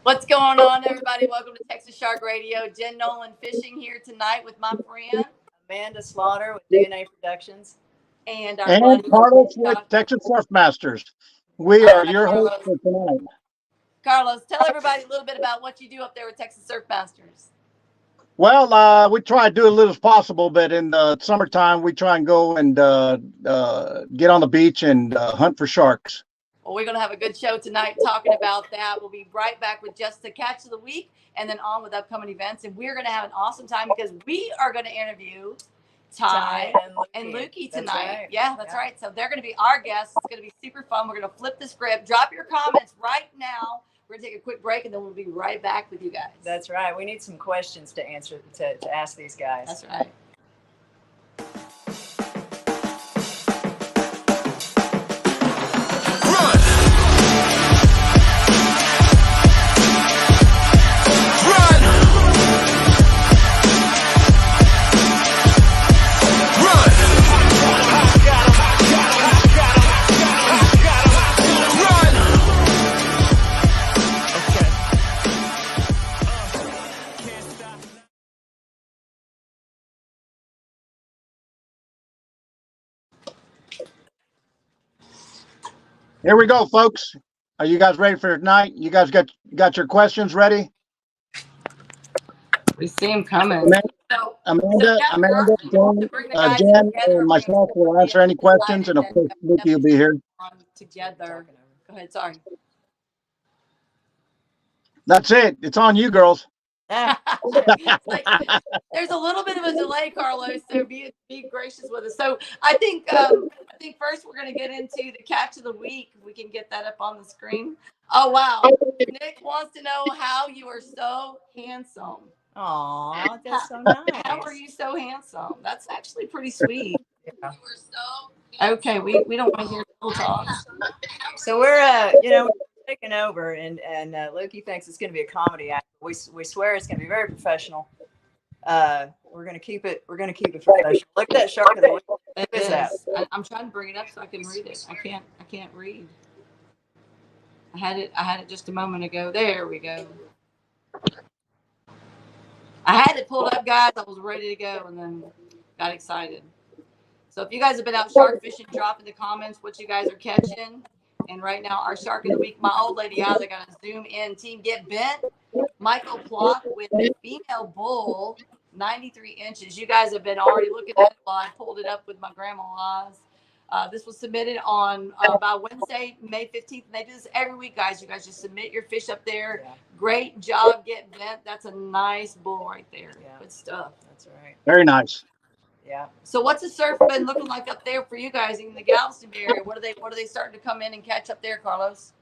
What's going on, everybody? Welcome to Texas Shark Radio. Jen Nolan fishing here tonight with my friend Amanda Slaughter with DNA Productions. and our And buddy Carlos with Texas Surf Masters. We are your hosts for tonight. Carlos, tell everybody a little bit about what you do up there with Texas Surf Masters. Well, we try to do as little as possible, but in the summertime, we try and go and get on the beach and hunt for sharks. Well, we're going to have a good show tonight talking about that. We'll be right back with just the catch of the week and then on with upcoming events. And we're going to have an awesome time because we are going to interview Ty and Lukey tonight. Right. Yeah, that's right. So they're going to be our guests. It's going to be super fun. We're going to flip the script. Drop your comments right now. We're going to take a quick break and then we'll be right back with you guys. That's right. We need some questions to answer to ask these guys. That's right. Here we go, folks. Are you guys ready for tonight? You guys got your questions ready? We see him coming. Amanda, Jen, and myself will answer any questions, and of course, Lukey will be here. Together. Go ahead. Sorry. That's it. It's on you, girls. Like, there's a little bit of a delay, Carlos. So be gracious with us. So I think first we're going to get into the catch of the week. We can get that up on the screen. Oh wow! Nick wants to know how you are so handsome. Aw, that's so nice. How are you so handsome? That's actually pretty sweet. Yeah. You were so okay. We don't want to hear full talk. So we're taking over, and Lukey thinks it's going to be a comedy act. We swear it's going to be very professional. We're going to keep it professional. Look at that shark of the week. What is that? I'm trying to bring it up so I can read it. I can't read. I had it just a moment ago. There we go. I had it pulled up, guys. I was ready to go and then got excited. So if you guys have been out shark fishing, drop in the comments what you guys are catching. And right now, our shark of the week, my old lady eyes, I got to zoom in. Team Get Bent, Michael Plock with a female bull, 93 inches. You guys have been already looking at it while I pulled it up with my grandma eyes. This was submitted on by Wednesday, May 15th. And they do this every week, guys. You guys just submit your fish up there. Yeah. Great job, Get Bent. That's a nice bull right there. Yeah. Good stuff. That's right. Very nice. Yeah. So what's the surf been looking like up there for you guys in the Galveston area? What are they starting to come in and catch up there, Carlos?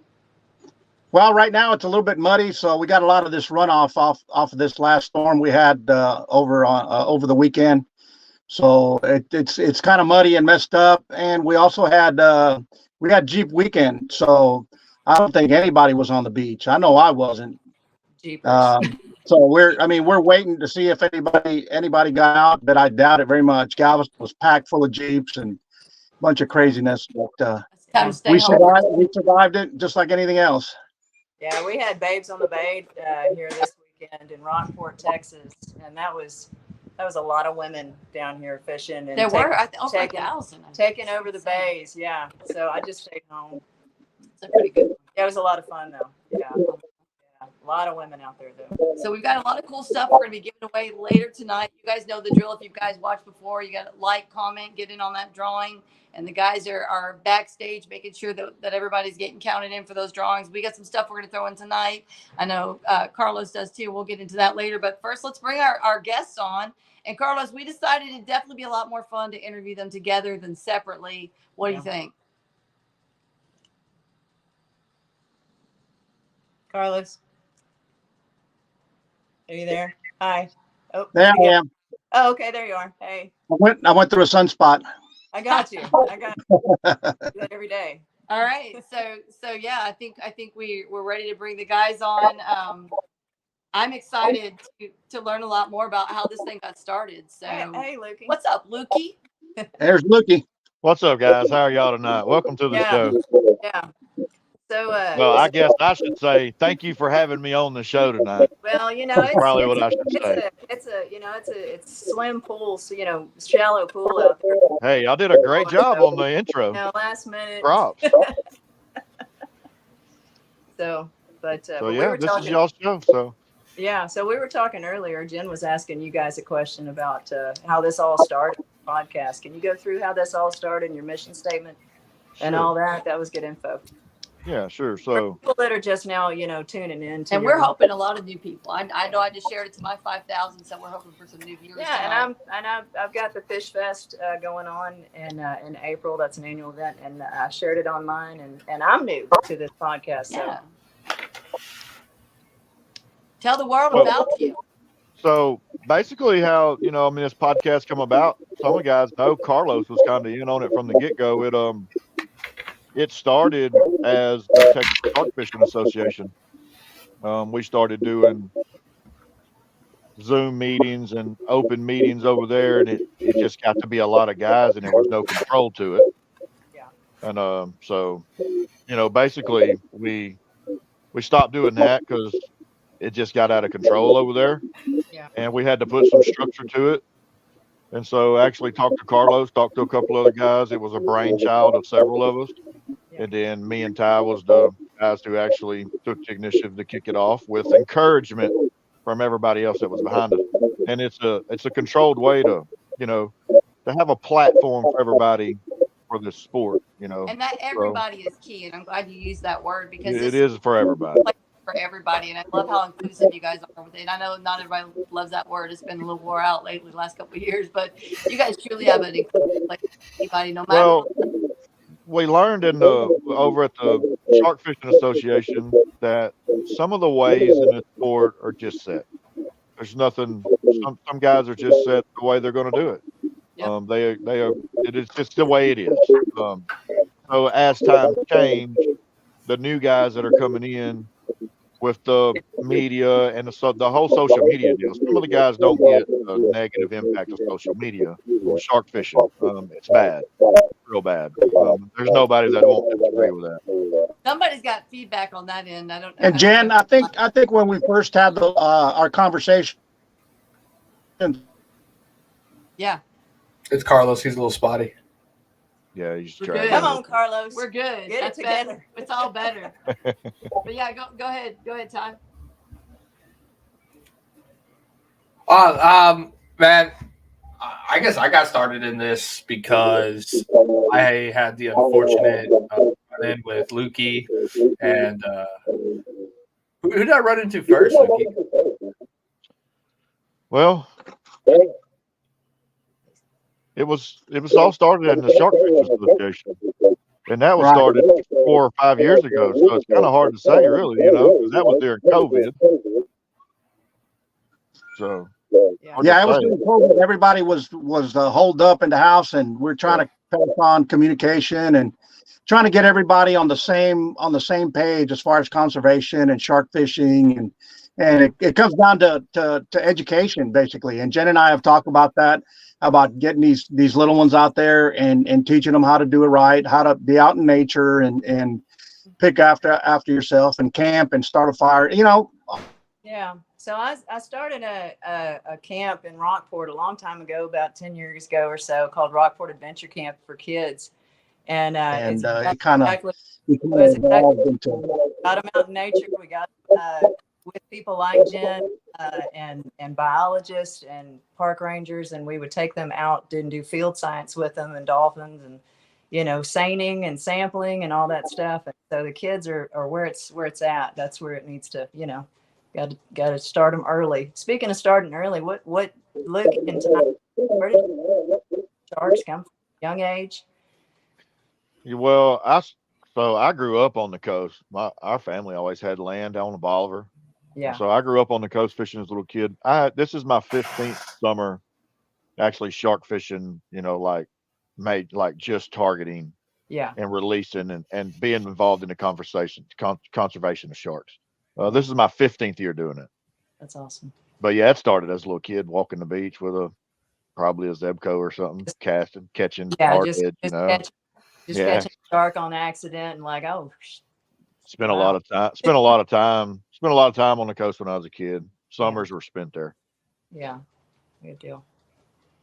Well, right now it's a little bit muddy, so we got a lot of this runoff off of this last storm we had over the weekend. So it's kind of muddy and messed up, and we also had Jeep weekend, so I don't think anybody was on the beach. I know I wasn't. So we're waiting to see if anybody got out, but I doubt it very much. Galveston was packed full of Jeeps and a bunch of craziness, but we survived it just like anything else. Yeah, we had Babes on the Bay here this weekend in Rockport, Texas, and that was a lot of women down here fishing and taking over the bays. Yeah, so I just stayed home. It's pretty good. Yeah, it was a lot of fun though. Yeah. A lot of women out there, though. So we've got a lot of cool stuff we're going to be giving away later tonight. You guys know the drill. If you guys watched before, you got to like, comment, get in on that drawing. And the guys are backstage making sure that everybody's getting counted in for those drawings. We got some stuff we're going to throw in tonight. I know Carlos does too. We'll get into that later. But first, let's bring our guests on. And Carlos, we decided it'd definitely be a lot more fun to interview them together than separately. What do you think? Carlos? Are you there? Hi. Oh, there I am. Oh, okay. There you are. Hey. I went through a sunspot. I got you. I do that every day. All right. So yeah, I think we're ready to bring the guys on. I'm excited to learn a lot more about how this thing got started. So hey Lukey. What's up, Lukey? There's Lukey. What's up, guys? How are y'all tonight? Welcome to the show. Yeah. So, well, I guess I should say thank you for having me on the show tonight. Well, That's probably what I should say. It's swim pool, so shallow pool out there. Hey, I did a great job on the intro. Last minute. Props. So Yeah, this is y'all's show. So yeah, so we were talking earlier. Jen was asking you guys a question about how this all started. Podcast. Can you go through how this all started and your mission statement and all that? That was good info. Yeah, sure. So people that are just now, tuning in, and we're hoping a lot of new people. I know I just shared it to my 5,000, so we're hoping for some new viewers. Yeah, I've got the Fish Fest going on in April. That's an annual event, and I shared it on mine. And I'm new to this podcast, so tell the world about you. So basically, how this podcast come about. Some of the guys know Carlos was kind of in on it from the get-go. It started as the Texas Shark Fishing Association. We started doing Zoom meetings and open meetings over there, and it just got to be a lot of guys, and there was no control to it. Yeah. And so basically we stopped doing that because it just got out of control over there. Yeah. And we had to put some structure to it. And so actually talked to Carlos, talked to a couple other guys. It was a brainchild of several of us. Yeah. And then me and Ty was the guys who actually took the initiative to kick it off with encouragement from everybody else that was behind us. And it's a controlled way to have a platform for everybody for this sport, And that everybody is key. And I'm glad you used that word because it is for everybody. For everybody, and I love how inclusive you guys are with it. I know not everybody loves that word. It's been a little wore out lately, the last couple of years, but you guys truly have an inclusive place for anybody, no matter. Well, we learned over at the Shark Fishing Association that some of the ways in the sport are just set. There's nothing. Some guys are just set the way they're going to do it. Yep. They are. It's just the way it is. So as time changed, the new guys that are coming in with the media and the whole social media deal. Some of the guys don't get the negative impact of social media on shark fishing. It's bad, real bad. There's nobody that won't disagree with that. Somebody's got feedback on that end. I don't know. And Jen, I think when we first had our conversation. Yeah. It's Carlos. He's a little spotty. Yeah, he's trying. Come on, Carlos. We're good. Get That's it together. Better. It's all better. But yeah, go ahead. Go ahead, Ty. Man, I guess I got started in this because I had the unfortunate run-in with Lukey, and who did I run into first, Lukey? Well, it was all started in the Shark Fishing Association, and that was started 4 or 5 years ago. So it's kind of hard to say, really, because that was during COVID. So yeah, it was during COVID. Everybody was holed up in the house, and we're trying to pass on communication and trying to get everybody on the same page as far as conservation and shark fishing, and it comes down to education basically. And Jen and I have talked about that. About getting these little ones out there and teaching them how to do it right, how to be out in nature and pick after yourself and camp and start a fire, Yeah. So I started a camp in Rockport a long time ago, about 10 years ago or so, called Rockport Adventure Camp for kids. And it kind of got them out in nature. We got with people like Jen and biologists and park rangers, and we would take them out and do field science with them and dolphins and seining and sampling and all that stuff. And so the kids are where it's at. That's where it needs to got to start them early. Speaking of starting early, what Lukey and Ty, where did sharks come from? Young age? Well, I grew up on the coast. Our family always had land on the Bolivar. Yeah. So I grew up on the coast fishing as a little kid. This is my 15th summer actually shark fishing, just targeting and releasing and being involved in the conservation of sharks. This is my 15th year doing it. That's awesome. But yeah, it started as a little kid walking the beach with probably a Zebco or something, catching hardhead, catching a shark on accident and Spent a lot of time. Spent a lot of time on the coast when I was a kid. Summers were spent there. Yeah, good deal.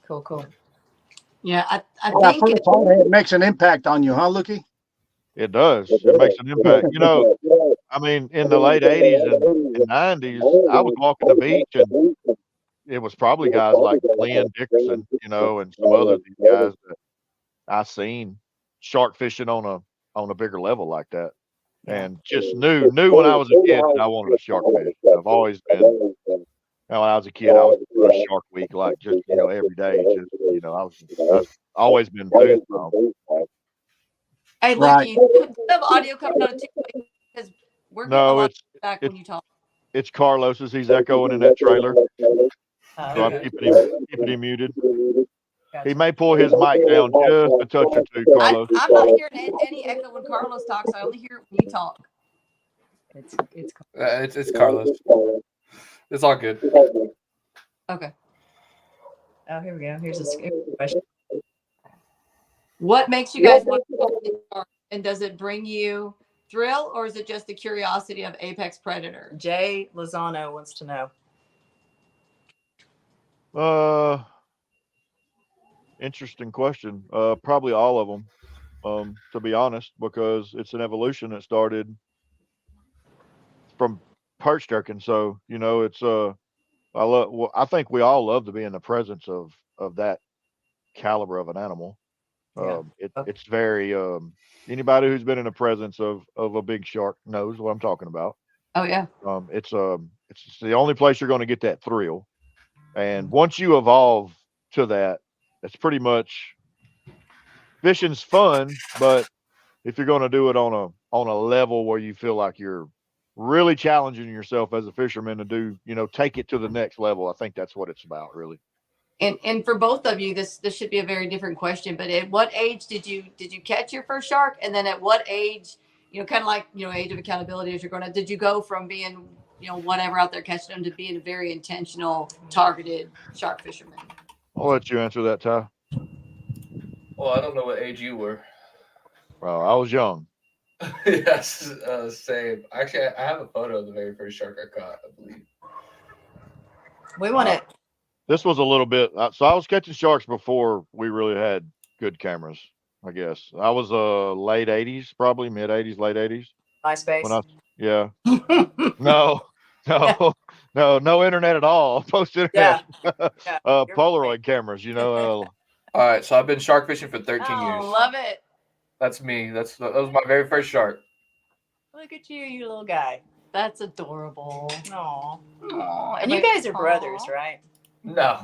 Cool. Yeah, I think it makes an impact on you, huh, Lukey? It does. It makes an impact. You know, I mean, in the late 80s and 90s, I was walking the beach and it was probably guys like Glenn Dickerson, you know, and some other these guys that I seen shark fishing on a bigger level like that. And just knew when I was a kid that I wanted to shark fish. I've always been, when I was a kid, I was on a shark week, like just, you know, every day. Just, you know, I've always been enthused by them. Hey, Lukey, you have audio coming out of TikTok because we're getting a lot of back when you talk. It's Carlos's. He's echoing in that trailer. So I'm keeping him muted. He may pull his mic down just a touch or two, Carlos. I'm not hearing any echo when Carlos talks. I only hear it when you talk. It's Carlos. It's all good. Okay. Oh, here we go. Here's a question. What makes you guys want to go shark, and does it bring you thrill, or is it just the curiosity of apex predator? Jay Lozano wants to know. Interesting question. Probably all of them, to be honest, because it's an evolution that started from perch jerking. So, you know, it's I think we all love to be in the presence of that caliber of an animal. It's very anybody who's been in the presence of a big shark knows what I'm talking about. Oh yeah. It's the only place you're going to get that thrill. And once you evolve to that, it's pretty much fishing's fun, but if you're going to do it on a level where you feel like you're really challenging yourself as a fisherman to do, you know, take it to the next level, I think that's what it's about, really. And for both of you, this should be a very different question. But at what age did you catch your first shark? And then at what age, you know, kind of like, you know, age of accountability as you're going to, did you go from being, you know, whatever out there catching them to being a very intentional, targeted shark fisherman? I'll let you answer that, Ty. Well, I don't know what age you were. Well, I was young. Yes, same. Actually, I have a photo of the very first shark I caught, I believe. We want it. This was a little bit. So I was catching sharks before we really had good cameras, I guess. I was late 80s, probably mid 80s, late 80s. MySpace. Yeah. No internet at all. Post internet. Polaroid cameras, you know. All right, so I've been shark fishing for 13 years. Love it. That's me. That was my very first shark. Look at you little guy. That's adorable. Aww. And you guys are brothers, right? No.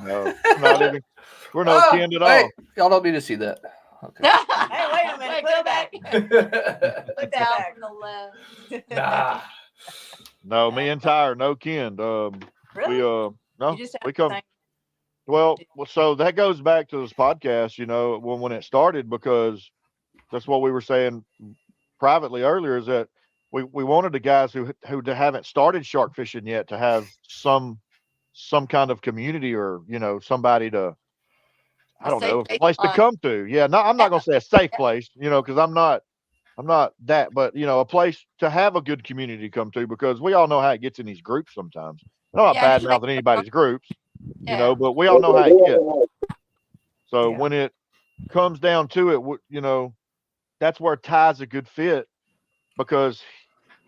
Not even. We're no kin at all. Y'all don't need to see that. Okay. Hey, wait a minute. Put it back. Put down from the left. Nah. No, me and Ty are no kin. Really? We come. Well, so that goes back to this podcast, you know, when it started, because that's what we were saying privately earlier, is that we wanted the guys who haven't started shark fishing yet to have some kind of community, or, you know, somebody to, I don't know, a place to come to. Yeah, no, I'm not going to say a safe place, you know, because I'm not that, but, you know, a place to have a good community to come to, because we all know how it gets in these groups sometimes. I'm not bad mouthing anybody's groups, you know, but we all know how it gets. So when it comes down to it, you know, that's where Ty's a good fit, because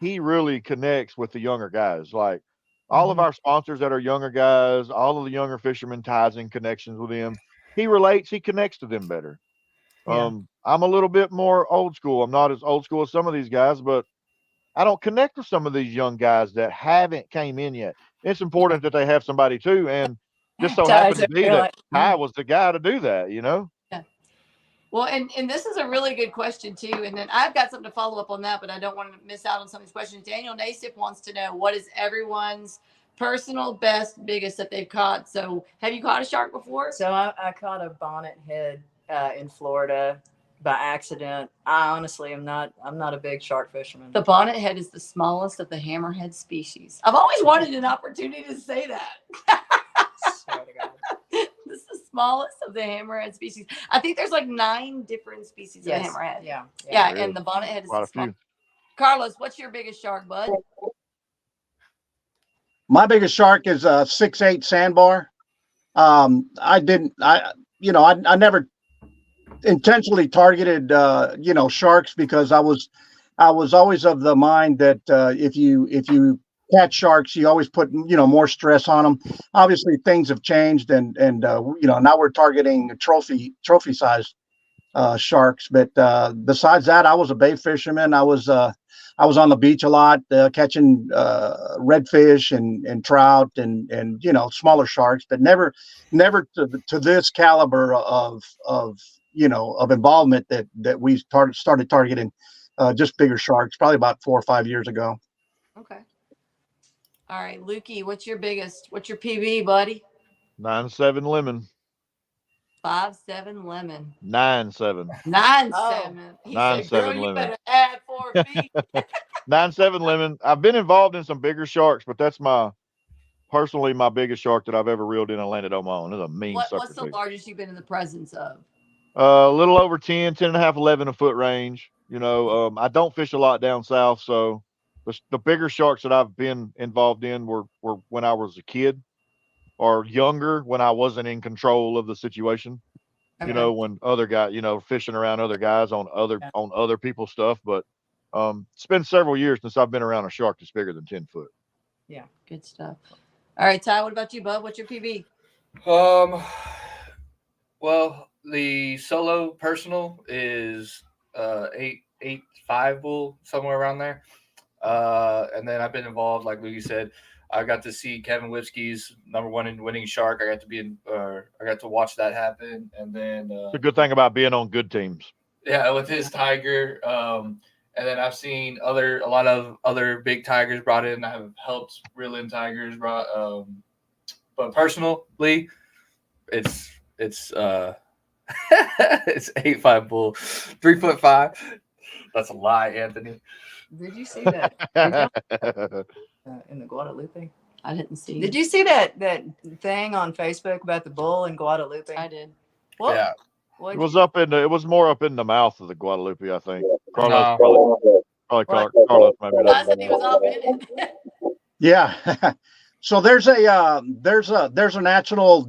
he really connects with the younger guys. Like all of our sponsors that are younger guys, all of the younger fishermen, Ty's in connections with them. He connects to them better. I'm a little bit more old school. I'm not as old school as some of these guys, but I don't connect with some of these young guys that haven't came in yet. It's important that they have somebody too. And just so happened to be that Ty was the guy to do that, you know? Yeah. Well, and this is a really good question too. And then I've got something to follow up on that, but I don't want to miss out on some of these questions. Daniel Nassif wants to know, what is everyone's personal best, biggest that they've caught? So have you caught a shark before? So I caught a bonnet head in Florida by accident. I honestly am not a big shark fisherman. The bonnet head is the smallest of the hammerhead species. I've always wanted an opportunity to say that. Swear to God. This is the smallest of the hammerhead species. I think there's like 9 different species of hammerhead. Yeah. And the bonnet head is quite a few. Carlos, what's your biggest shark, bud? My biggest shark is a 6'8" sandbar. I never intentionally targeted, sharks, because I was always of the mind that if you catch sharks, you always put, more stress on them. Obviously, things have changed, and now we're targeting trophy size sharks. But besides that, I was a bait fisherman. I was on the beach a lot, catching redfish and trout and smaller sharks, but never to this caliber of involvement that we started targeting just bigger sharks probably about 4 or 5 years ago. Okay. All right, Lukey, what's your PB, buddy? 9.7 limon. 5.7 lemon. 9.7. 9.7. He 9.7 said, "Girl, lemon. you better add 4 feet." 9.7 lemon. I've been involved in some bigger sharks, but that's personally my biggest shark that I've ever reeled in and landed on my own. It's a mean sucker. What's the largest you've been in the presence of? A little over 10 and a half, 11 a foot range. I don't fish a lot down south, so the bigger sharks that I've been involved in were when I was a kid or younger, when I wasn't in control of the situation. Okay. When other guys, fishing around other guys on other people's stuff. But it's been several years since I've been around a shark that's bigger than 10 foot. Yeah, good stuff. All right, Ty, what about you, bud? What's your PB? Well, the solo personal is 8.5 bull, somewhere around there. And then I've been involved, like Lukey said. I got to see Kevin Lipsky's #1 in winning shark. I got to watch that happen. And then it's a good thing about being on good teams. Yeah, with his tiger. And then I've seen a lot of other big tigers brought in. I have helped reel in tigers brought. But personally, it's it's 8.5 bull, 3'5". That's a lie, Anthony. Did you see that? In the Guadalupe? I didn't see. Did you see that thing on Facebook about the bull in Guadalupe? I did. What? Yeah. It was more up in the mouth of the Guadalupe, I think. Carlos maybe. I said he was up in it. Yeah. So there's a natural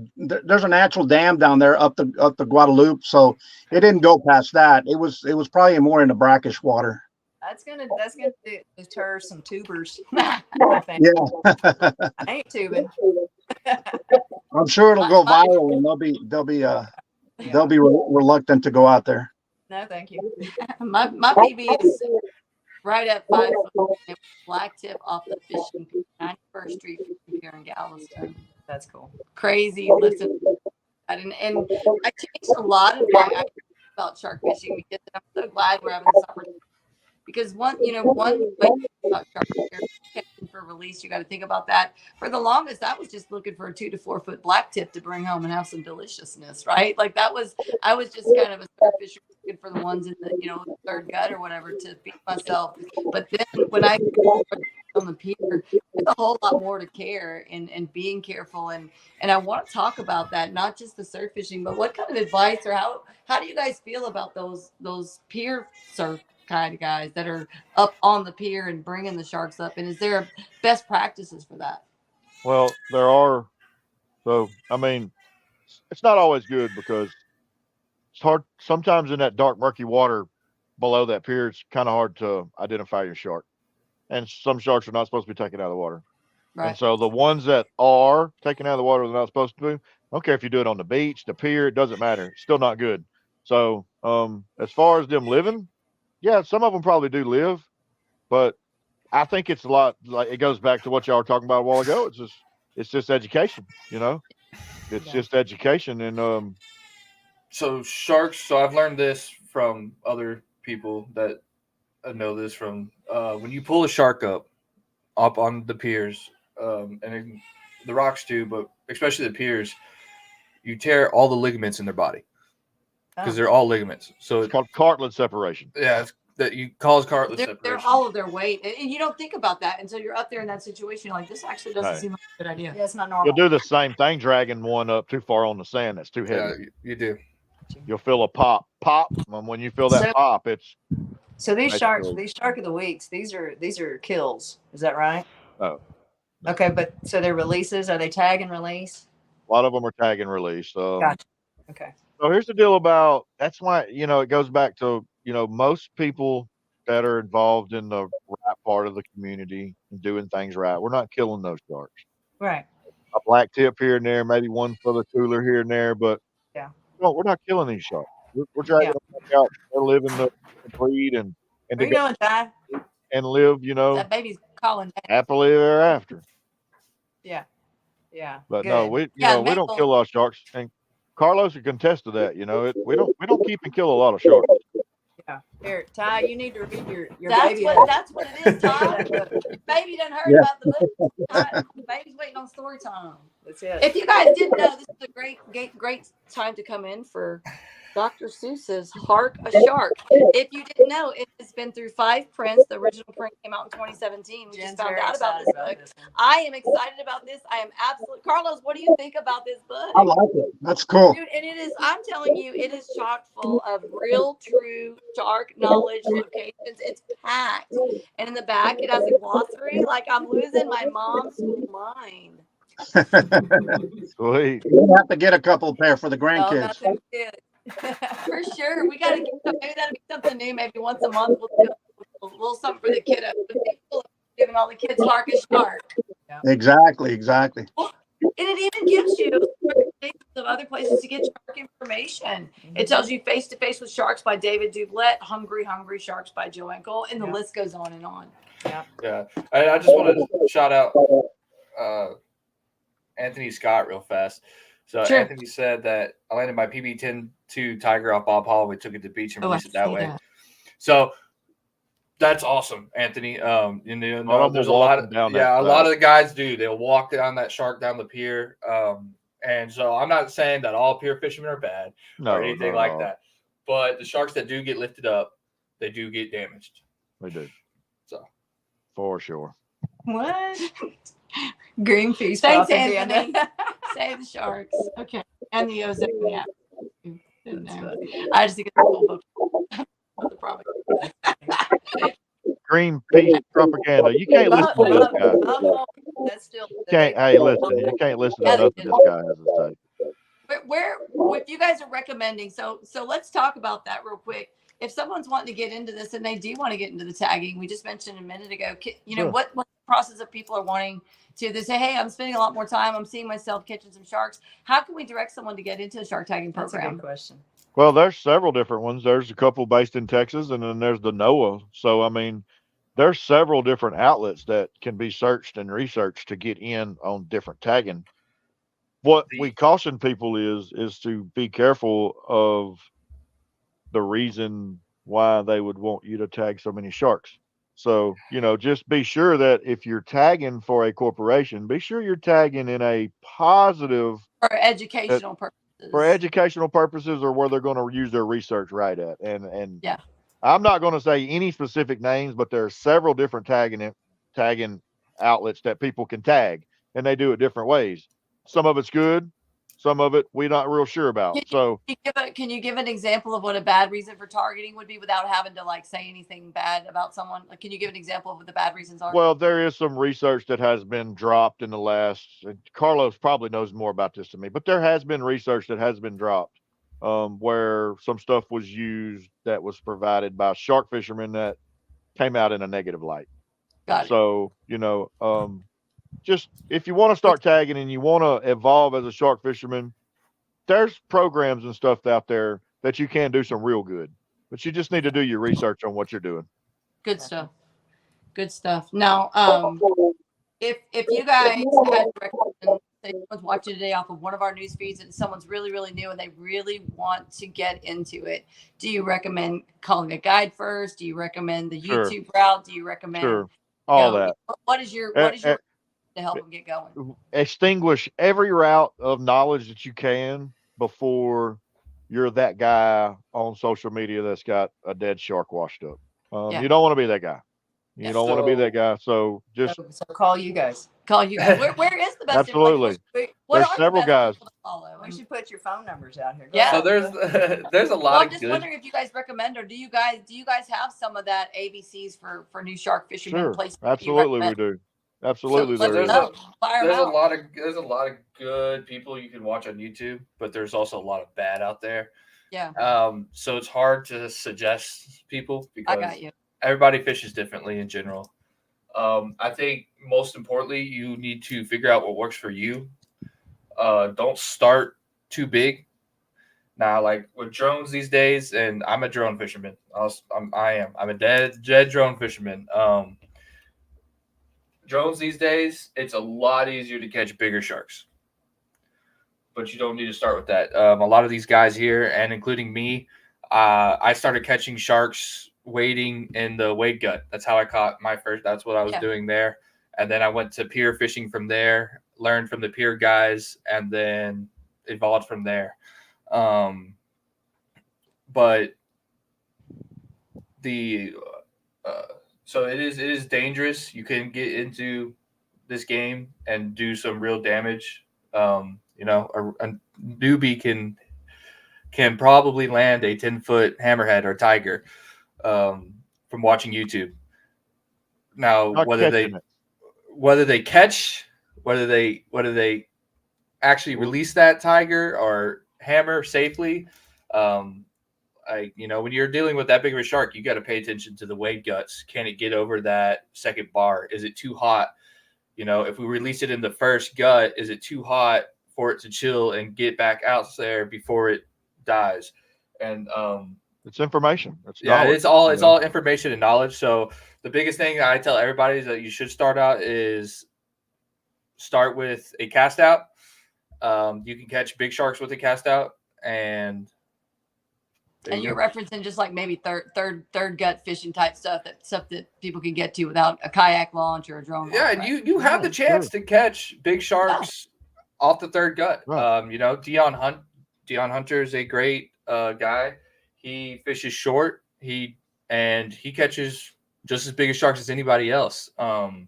dam down there up the Guadalupe. So it didn't go past that. It was probably more in the brackish water. That's gonna deter some tubers. Yeah. I ain't tubing. I'm sure it'll go viral, and they'll be reluctant to go out there. No, thank you. My PB is right at 5 foot. Black tip off the fishing pier, 91st Street here in Galveston. That's cool. Crazy. Listen, and I changed a lot of my ideas about shark fishing because I'm so glad we're having this opportunity. Because one way about shark catching for release, you got to think about that. For the longest, I was just looking for a 2 to 4 foot black tip to bring home and have some deliciousness, right? Like I was just kind of a surf fisher looking for the ones in the third gut or whatever to feed myself. But then when I on the pier, there's a whole lot more to care and being careful and I want to talk about that, not just the surf fishing, but what kind of advice or how do you guys feel about those pier surf kind of guys that are up on the pier and bringing the sharks up, and is there best practices for that? Well, there are. So I mean, it's not always good because it's hard sometimes in that dark murky water below that pier. It's kind of hard to identify your shark, and some sharks are not supposed to be taken out of the water. Right. And so the ones that are taken out of the water, they're not supposed to be. I don't care if you do it on the beach, the pier, it doesn't matter. It's still not good. So as far as them living, yeah, some of them probably do live, but I think it's a lot like it goes back to what y'all were talking about a while ago. It's just education, It's just education. And so sharks. So I've learned this from other people that know this from when you pull a shark up on the piers, and the rocks too, but especially the piers, you tear all the ligaments in their body. Because they're all ligaments, so it's called cartilage separation. Yeah, that you cause cartilage separation. They're all of their weight, and you don't think about that until you're up there in that situation. You're like, this actually doesn't seem like a good idea. Yeah, it's not normal. You'll do the same thing, dragging one up too far on the sand that's too heavy. Yeah, you do. You'll feel a pop. And when you feel that pop, it's So these shark of the weeks, these are kills. Is that right? No. Okay, but so they're releases. Are they tag and release? A lot of them are tag and release. Gotcha. Okay. So here's the deal about that's why it goes back to most people that are involved in the right part of the community and doing things right. We're not killing those sharks. Right. A black tip here and there, maybe one for the cooler here and there, but yeah, no, we're not killing these sharks. We're dragging them back out. They're living the breed and Ty? And live, That baby's calling back. happily thereafter. Yeah. Yeah. But good. no, we don't kill a lot of sharks, and Carlos can contest to that. We don't keep and kill a lot of sharks. Yeah. Here, Ty, you need to read your that's baby. That's what it is, Ty. Baby done heard about the book. Baby's waiting on story time. That's it. If you guys didn't know, this is a great time to come in for Dr. Seuss's Hark a Shark. If you didn't know, it has been through 5 prints. The original print came out in 2017. We just found out about this book. I am excited about this. I am absolutely. Carlos, what do you think about this book? I like it. That's cool. Dude, and it is, I'm telling you, it is chock full of real, true shark knowledge locations. It's packed. And in the back, it has a glossary. Like, I'm losing my mom's mind. Sweet. You have to get a couple pair for the grandkids. For sure. We got to get maybe that'll be something new. Maybe once a month we'll do a little something for the kiddos. Giving all the kids Hark a Shark. Yeah. Exactly. And it even gives you of other places to get shark information. It tells you Face to Face with Sharks by David Dublett, Hungry Sharks by Joe Enkel, and the list goes on and on. Yeah. I just want to shout out Anthony Scott real fast. So sure. Anthony said that I landed my PB-10-2 Tiger off Bob Hall and we took it to the beach and released it that way. So that's awesome, Anthony. There's a lot of a lot of the guys do. They'll walk down that shark down the pier. And so I'm not saying that all pier fishermen are bad or anything like that. But the sharks that do get lifted up, they do get damaged. They do. So for sure. What? Greenpeace. Thanks, Anthony. Save the sharks. Okay. And the ozone. Yeah. I just think it's cool. Greenpeace propaganda. You can't listen to this guy. That's still. Hey, listen. You can't listen to nothing this guy has to say. But if you guys are recommending, so let's talk about that real quick. If someone's wanting to get into this and they do want to get into the tagging, we just mentioned a minute ago, sure. what the process of people are wanting to, they say, hey, I'm spending a lot more time. I'm seeing myself catching some sharks. How can we direct someone to get into the shark tagging program? That's a good question. Well, there's several different ones. There's a couple based in Texas, and then there's the NOAA. So, I mean, there's several different outlets that can be searched and researched to get in on different tagging. What we caution people is to be careful of the reason why they would want you to tag so many sharks. So, just be sure that if you're tagging for a corporation, be sure you're tagging in a positive. For educational purposes. For educational purposes or where they're going to use their research right at. And yeah. I'm not going to say any specific names, but there are several different tagging outlets that people can tag, and they do it different ways. Some of it's good. Some of it we're not real sure about. Can you give an example of what a bad reason for targeting would be without having to say anything bad about someone? Can you give an example of what the bad reasons are? Well, there is some research that has been dropped in the last. Carlos probably knows more about this than me, but there has been research that has been dropped where some stuff was used that was provided by shark fishermen that came out in a negative light. Got it. So just if you want to start tagging and you want to evolve as a shark fisherman, there's programs and stuff out there that you can do some real good, but you just need to do your research on what you're doing. Good stuff. Now, if you guys had recommend, say someone's watching today off of one of our news feeds and someone's really, really new and they really want to get into it, do you recommend calling a guide first? Do you recommend the YouTube route? Do you recommend all that? What is your to help them get going? Extinguish every route of knowledge that you can before you're that guy on social media that's got a dead shark washed up. You don't want to be that guy. You don't want to be that guy. So just so call you guys. Where is the best? Absolutely. There's several guys. We should put your phone numbers out here. Yeah. So there's a lot I'm of just good. wondering if you guys recommend, or do you guys have some of that ABCs for new shark fishermen? Sure. Places Absolutely, we do. Absolutely, so there is. There's a lot of good people you can watch on YouTube, but there's also a lot of bad out there. Yeah. So it's hard to suggest people because I got you. Everybody fishes differently in general. I think most importantly, you need to figure out what works for you. Don't start too big. Now, like with drones these days, and I'm a drone fisherman. I'm a dead drone fisherman. Drones these days, it's a lot easier to catch bigger sharks. But you don't need to start with that. A lot of these guys here, and including me, I started catching sharks wading in the wade gut. That's how I caught my first. That's what I was doing there. And then I went to pier fishing from there, learned from the pier guys, and then evolved from there. But so it is dangerous. You can get into this game and do some real damage. A newbie can probably land a 10-foot hammerhead or tiger from watching YouTube. Now, whether they actually release that tiger or hammer safely, when you're dealing with that big of a shark, you got to pay attention to the wade guts. Can it get over that second bar? Is it too hot? If we release it in the first gut, is it too hot for it to chill and get back out there before it dies? And it's information. It's all information and knowledge. So the biggest thing I tell everybody is that you should start with a cast out. You can catch big sharks with a cast out, and you're referencing just like maybe third gut fishing type stuff that people can get to without a kayak launch or a drone. Yeah, launch, and you have the chance to catch big sharks off the third gut. Right. Dion Hunter is a great guy. He fishes short. He catches just as big a sharks as anybody else. And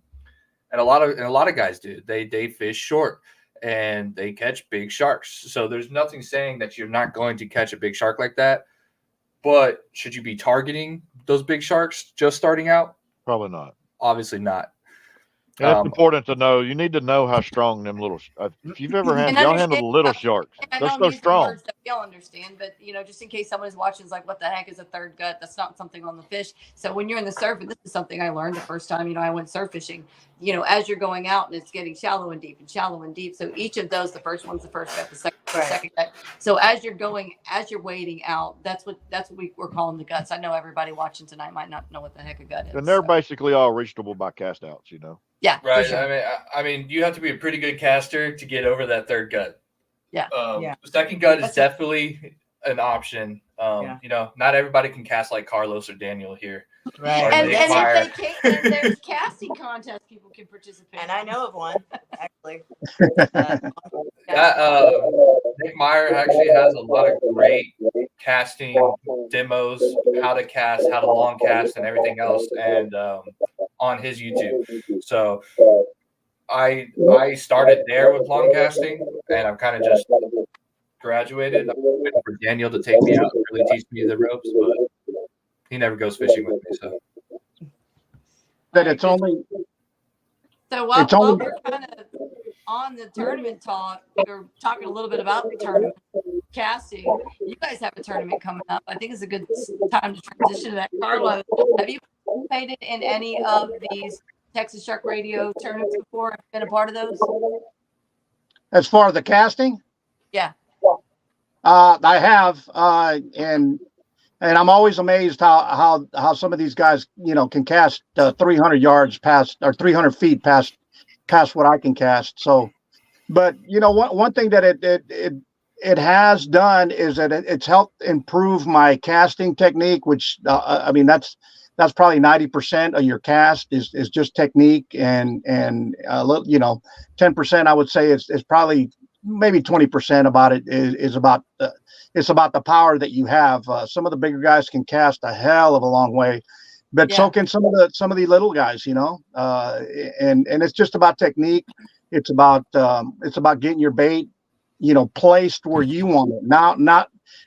a lot of guys do. They fish short and they catch big sharks. So there's nothing saying that you're not going to catch a big shark like that. But should you be targeting those big sharks just starting out? Probably not. Obviously not. And it's important to know. You need to know how strong them little. If you've ever handled the little sharks, they're so strong. Words that we all understand, but just in case someone is watching, is like, what the heck is a third gut? That's not something on the fish. So when you're in the surf, and this is something I learned the first time, I went surf fishing. As you're going out and it's getting shallow and deep. So each of those, the first one's the first gut, the second gut. So as you're wading out, that's what we're calling the guts. I know everybody watching tonight might not know what the heck a gut is. And they're basically all reachable by cast outs, Yeah, right. Sure. I mean, you have to be a pretty good caster to get over that third gut. Yeah. The second gut is definitely an option. Not everybody can cast like Carlos or Daniel here. Right. And if they can't, there's casting contests people can participate. And I know of one actually. Nick Meyer actually has a lot of great casting demos, how to cast, how to long cast, and everything else, and on his YouTube. So I started there with long casting, and I've kind of just graduated. I'm waiting for Daniel to take me out and really teach me the ropes, but he never goes fishing with me. So that it's only. So while we're kind of on the tournament talk, we're talking a little bit about the tournament casting. You guys have a tournament coming up. I think it's a good time to transition to that. Carlo, have you participated in any of these Texas Shark Radio tournaments before? Have you been a part of those? As far as the casting? Yeah. I have, and I'm always amazed how some of these guys, can cast 300 yards past or 300 feet past what I can cast. So, but one thing that it has done is that it's helped improve my casting technique, which that's probably 90% of your cast is just technique, and 10% I would say is probably maybe 20% about it is about it's about the power that you have. Some of the bigger guys can cast a hell of a long way, but so can some of the little guys, and it's just about technique. It's about getting your bait, placed where you want it.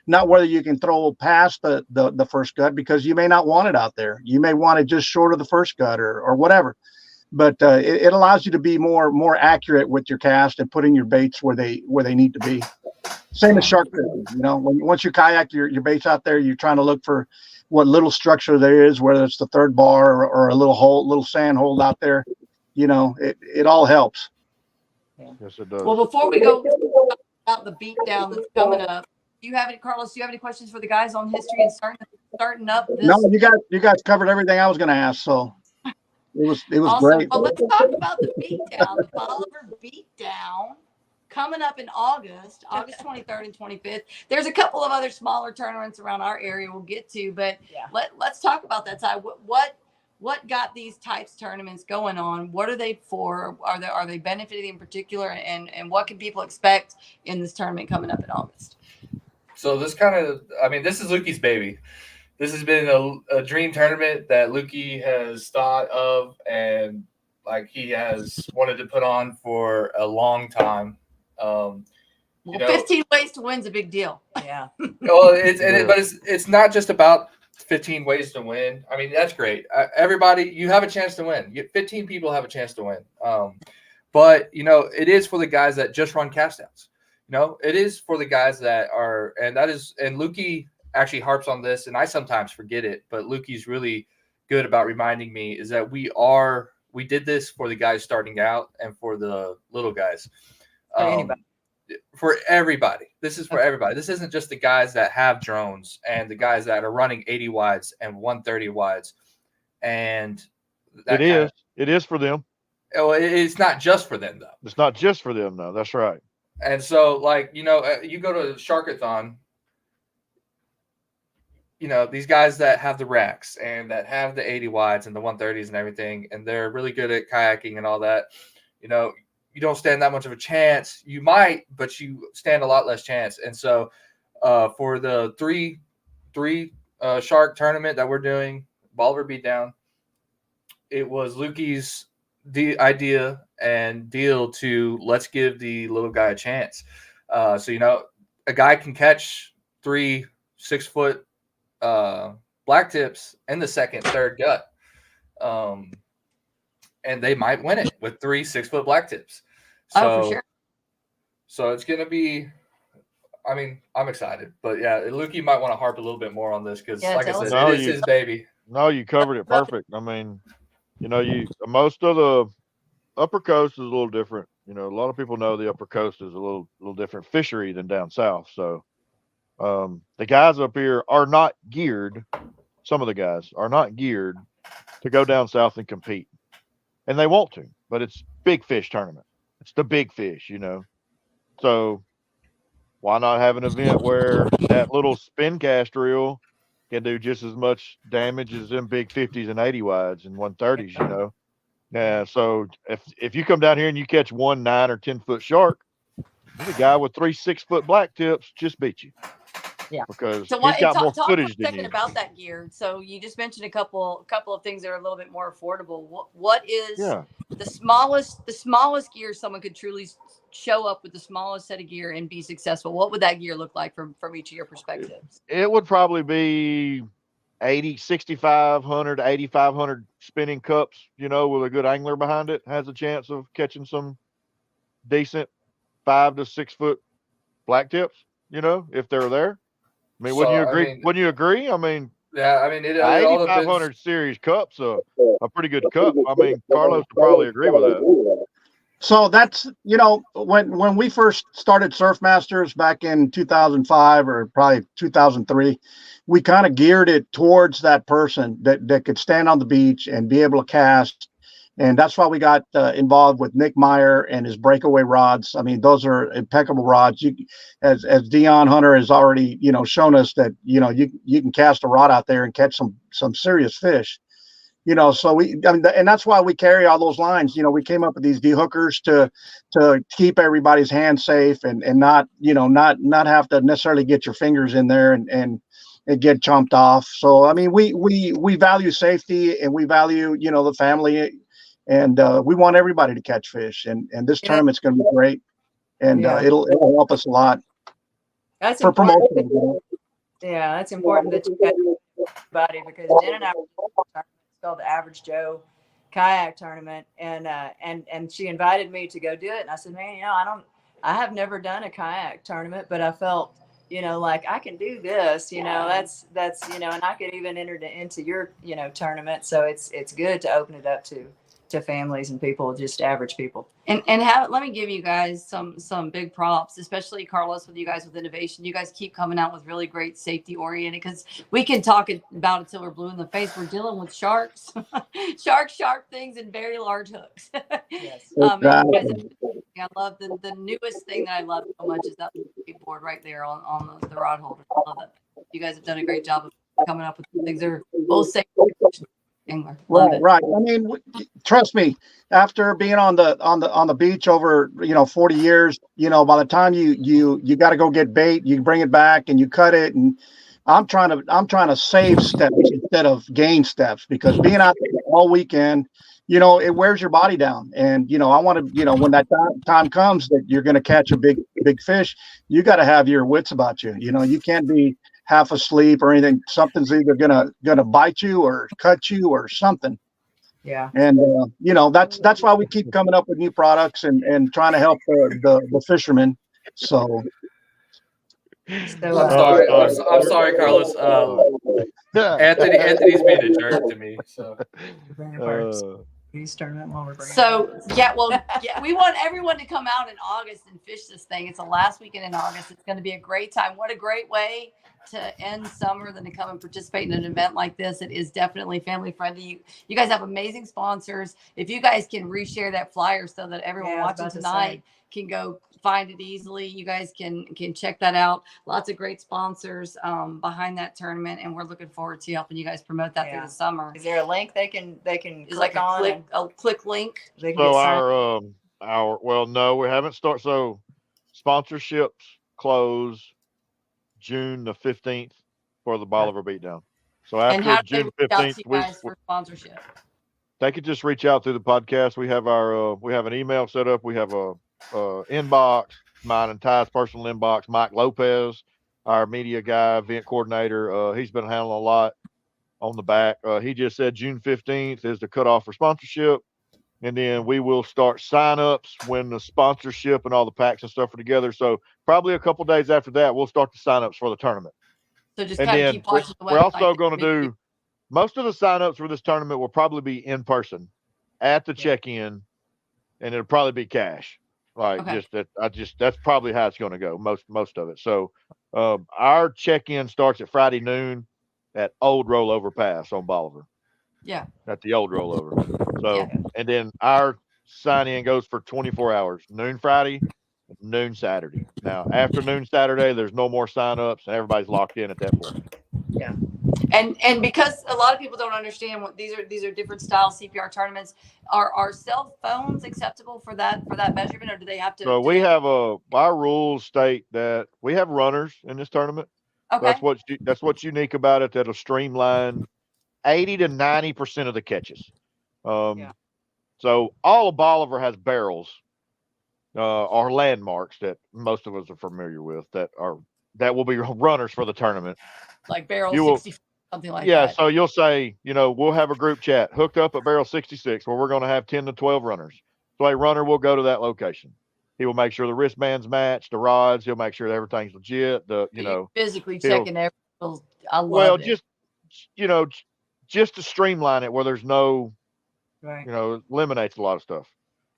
Not whether you can throw past the first gut, because you may not want it out there. You may want it just short of the first gut or whatever. But it allows you to be more accurate with your cast and putting your baits where they need to be. Same as shark fishing. Once you kayak your baits out there, you're trying to look for what little structure there is, whether it's the third bar or a little sand hold out there. It all helps. Yes, it does. Well, before we go about the beat down that's coming up, Carlos, do you have any questions for the guys on history and starting up this? No, you guys covered everything I was going to ask, so it was awesome. great. Well, let's talk about the beat down, the Bolivar beat down coming up in August 23rd and 25th. There's a couple of other smaller tournaments around our area we'll get to, but let's talk about that side. What got these types of tournaments going on? What are they for? Are they benefiting in particular? And what can people expect in this tournament coming up in August? So this is Lukey's baby. This has been a dream tournament that Lukey has thought of and he has wanted to put on for a long time. 15 ways to win is a big deal. Yeah. Well, it's not just about 15 ways to win. I mean, that's great. Everybody, you have a chance to win. 15 people have a chance to win. But it is for the guys that just run cast downs. It is for the guys that are, and Lukey actually harps on this, and I sometimes forget it, but Lukey's really good about reminding me is that we did this for the guys starting out and for the little guys. For everybody. This is for everybody. This isn't just the guys that have drones and the guys that are running 80 wides and 130 wides. And it is for them. Well, it's not just for them, though. It's not just for them, though. That's right. And so, you go to Sharkathon, these guys that have the racks and that have the 80 wides and the 130s and everything, and they're really good at kayaking and all that, you don't stand that much of a chance. You might, but you stand a lot less chance. And so for the three shark tournament that we're doing, Bolivar Beatdown, it was Lukey's idea and deal to let's give the little guy a chance. So, a guy can catch 3 6-foot black tips in the second, third gut. And they might win it with 3 6-foot black tips. So, for sure. So it's going to be, I'm excited. But yeah, Lukey might want to harp a little bit more on this because, like I said, it is his baby. No, you covered it perfect. Most of the upper coast is a little different. A lot of people know the upper coast is a little different fishery than down south. So the guys up here are not geared. Some of the guys are not geared to go down south and compete. And they want to, but it's big fish tournament. It's the big fish, So why not have an event where that little spin cast reel can do just as much damage as them big 50s and 80 wides and 130s, Yeah. So if you come down here and you catch 1 9 or 10-foot shark, the guy with 3 6-foot black tips just beat you. Yeah, because he's got more footage than you. About that gear. So you just mentioned a couple of things that are a little bit more affordable. What is the smallest gear someone could truly show up with the smallest set of gear and be successful? What would that gear look like from each of your perspectives? It would probably be 6,500 to 8,500 spinning cups. With a good angler behind it, has a chance of catching some decent 5 to 6-foot black tips. If they're there. Wouldn't you agree? Wouldn't you agree? Yeah, it 8,500 series cups, a pretty good cup. Carlos would probably agree with that. So that's, when we first started Surf Masters back in 2005 or probably 2003, we kind of geared it towards that person that could stand on the beach and be able to cast. And that's why we got involved with Nick Meyer and his breakaway rods. Those are impeccable rods. As Dion Hunter has already, shown us that, you can cast a rod out there and catch some serious fish. So and that's why we carry all those lines. We came up with these dehookers to keep everybody's hands safe and not have to necessarily get your fingers in there and get chomped off. So, I mean, we value safety, and we value, the family, and we want everybody to catch fish. And this tournament's going to be great, and it'll help us a lot. That's for important. promotion. Yeah, that's important that you catch everybody, because Jen and I it's called the Average Joe Kayak Tournament, and she invited me to go do it, and I said, man, I have never done a kayak tournament, but I felt, like I can do this, that's and I could even enter into your, tournament. So it's good to open it up to families and people, just average people. And let me give you guys some big props, especially Carlos, with you guys with innovation. You guys keep coming out with really great safety oriented, because we can talk about it till we're blue in the face. We're dealing with sharks, sharp things, and very large hooks. Yes. I love the newest thing that I love so much is that board right there on the rod holder. I love that. You guys have done a great job of coming up with things that are both safe. Love it. Right. I mean, trust me, after being on the beach over 40 years, by the time you got to go get bait, you bring it back and you cut it, and I'm trying to save steps instead of gain steps, because being out there all weekend, it wears your body down. And I want to, when that time comes that you're going to catch a big fish, you got to have your wits about you. You can't be half asleep or anything. Something's either gonna bite you or cut you or something. Yeah. And that's why we keep coming up with new products and trying to help the fishermen. So I'm sorry, Carlos. Anthony's being a jerk to me. So tournament while we're we want everyone to come out in August and fish this thing. It's the last weekend in August. It's going to be a great time. What a great way to end summer than to come and participate in an event like this. It is definitely family friendly. You guys have amazing sponsors. If you guys can reshare that flyer so that everyone watching tonight can go find it easily, you guys can check that out. Lots of great sponsors behind that tournament, and we're looking forward to helping you guys promote that through the summer. Is there a link they can Is like a click link? So no, we haven't started. So sponsorships close June the 15th for the Bolivar Beatdown. So after June 15th, for sponsorship, they could just reach out through the podcast. We have we have an email set up. We have a inbox, mine and Ty's personal inbox. Mike Lopez, our media guy, event coordinator, he's been handling a lot on the back. He just said June 15th is the cutoff for sponsorship, and then we will start sign-ups when the sponsorship and all the packs and stuff are together. So probably a couple days after that, we'll start the sign-ups for the tournament. So just kind of keep watching the website. We're also going to do most of the sign-ups for this tournament will probably be in person at the check-in, and it'll probably be cash. That's probably how it's going to go. Most of it. So our check-in starts at Friday noon at Old Rollover Pass on Bolivar. Yeah. At the old rollover. So, and then our sign-in goes for 24 hours, noon Friday, noon Saturday. Now, after noon Saturday, there's no more sign-ups, and everybody's locked in at that point. Yeah. And because a lot of people don't understand what these are different style CPR tournaments, are cell phones acceptable for that measurement, or do they have to? So we have our rules state that we have runners in this tournament. Okay. That's what's unique about it. That'll streamline 80 to 90% of the catches. So all of Bolivar has barrels, or landmarks that most of us are familiar with that will be runners for the tournament. Like barrel 60, something like that. Yeah, so you'll say, we'll have a group chat hooked up at barrel 66 where we're going to have 10 to 12 runners. So a runner will go to that location. He will make sure the wristbands match, the rods. He'll make sure that everything's legit. Physically checking everything. I love it. Just to streamline it where there's no, eliminates a lot of stuff.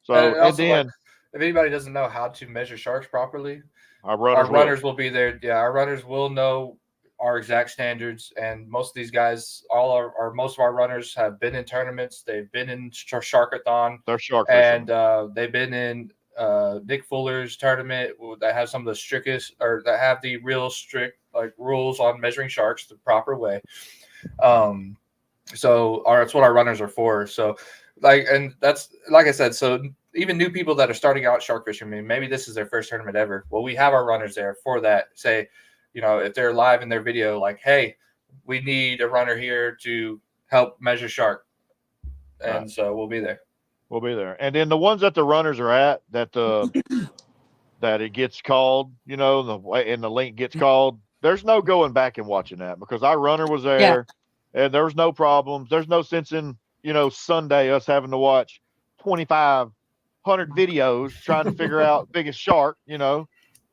So, and then if anybody doesn't know how to measure sharks properly, our runners will be there. Yeah, our runners will know our exact standards, and most of these guys, most of our runners have been in tournaments. They've been in Sharkathon. They're shark fishing. And they've been in Nick Fuller's tournament that have some of the strictest, or that have the real strict rules on measuring sharks the proper way. So that's what our runners are for. So and that's like I said, so even new people that are starting out shark fishing, maybe this is their first tournament ever. Well, we have our runners there for that. Say, if they're live in their video, like, hey, we need a runner here to help measure shark. And so we'll be there. We'll be there. And then the ones that the runners are at that it gets called, and the link gets called, there's no going back and watching that because our runner was there and there was no problems. There's no sense in, Sunday us having to watch 2,500 videos trying to figure out biggest shark,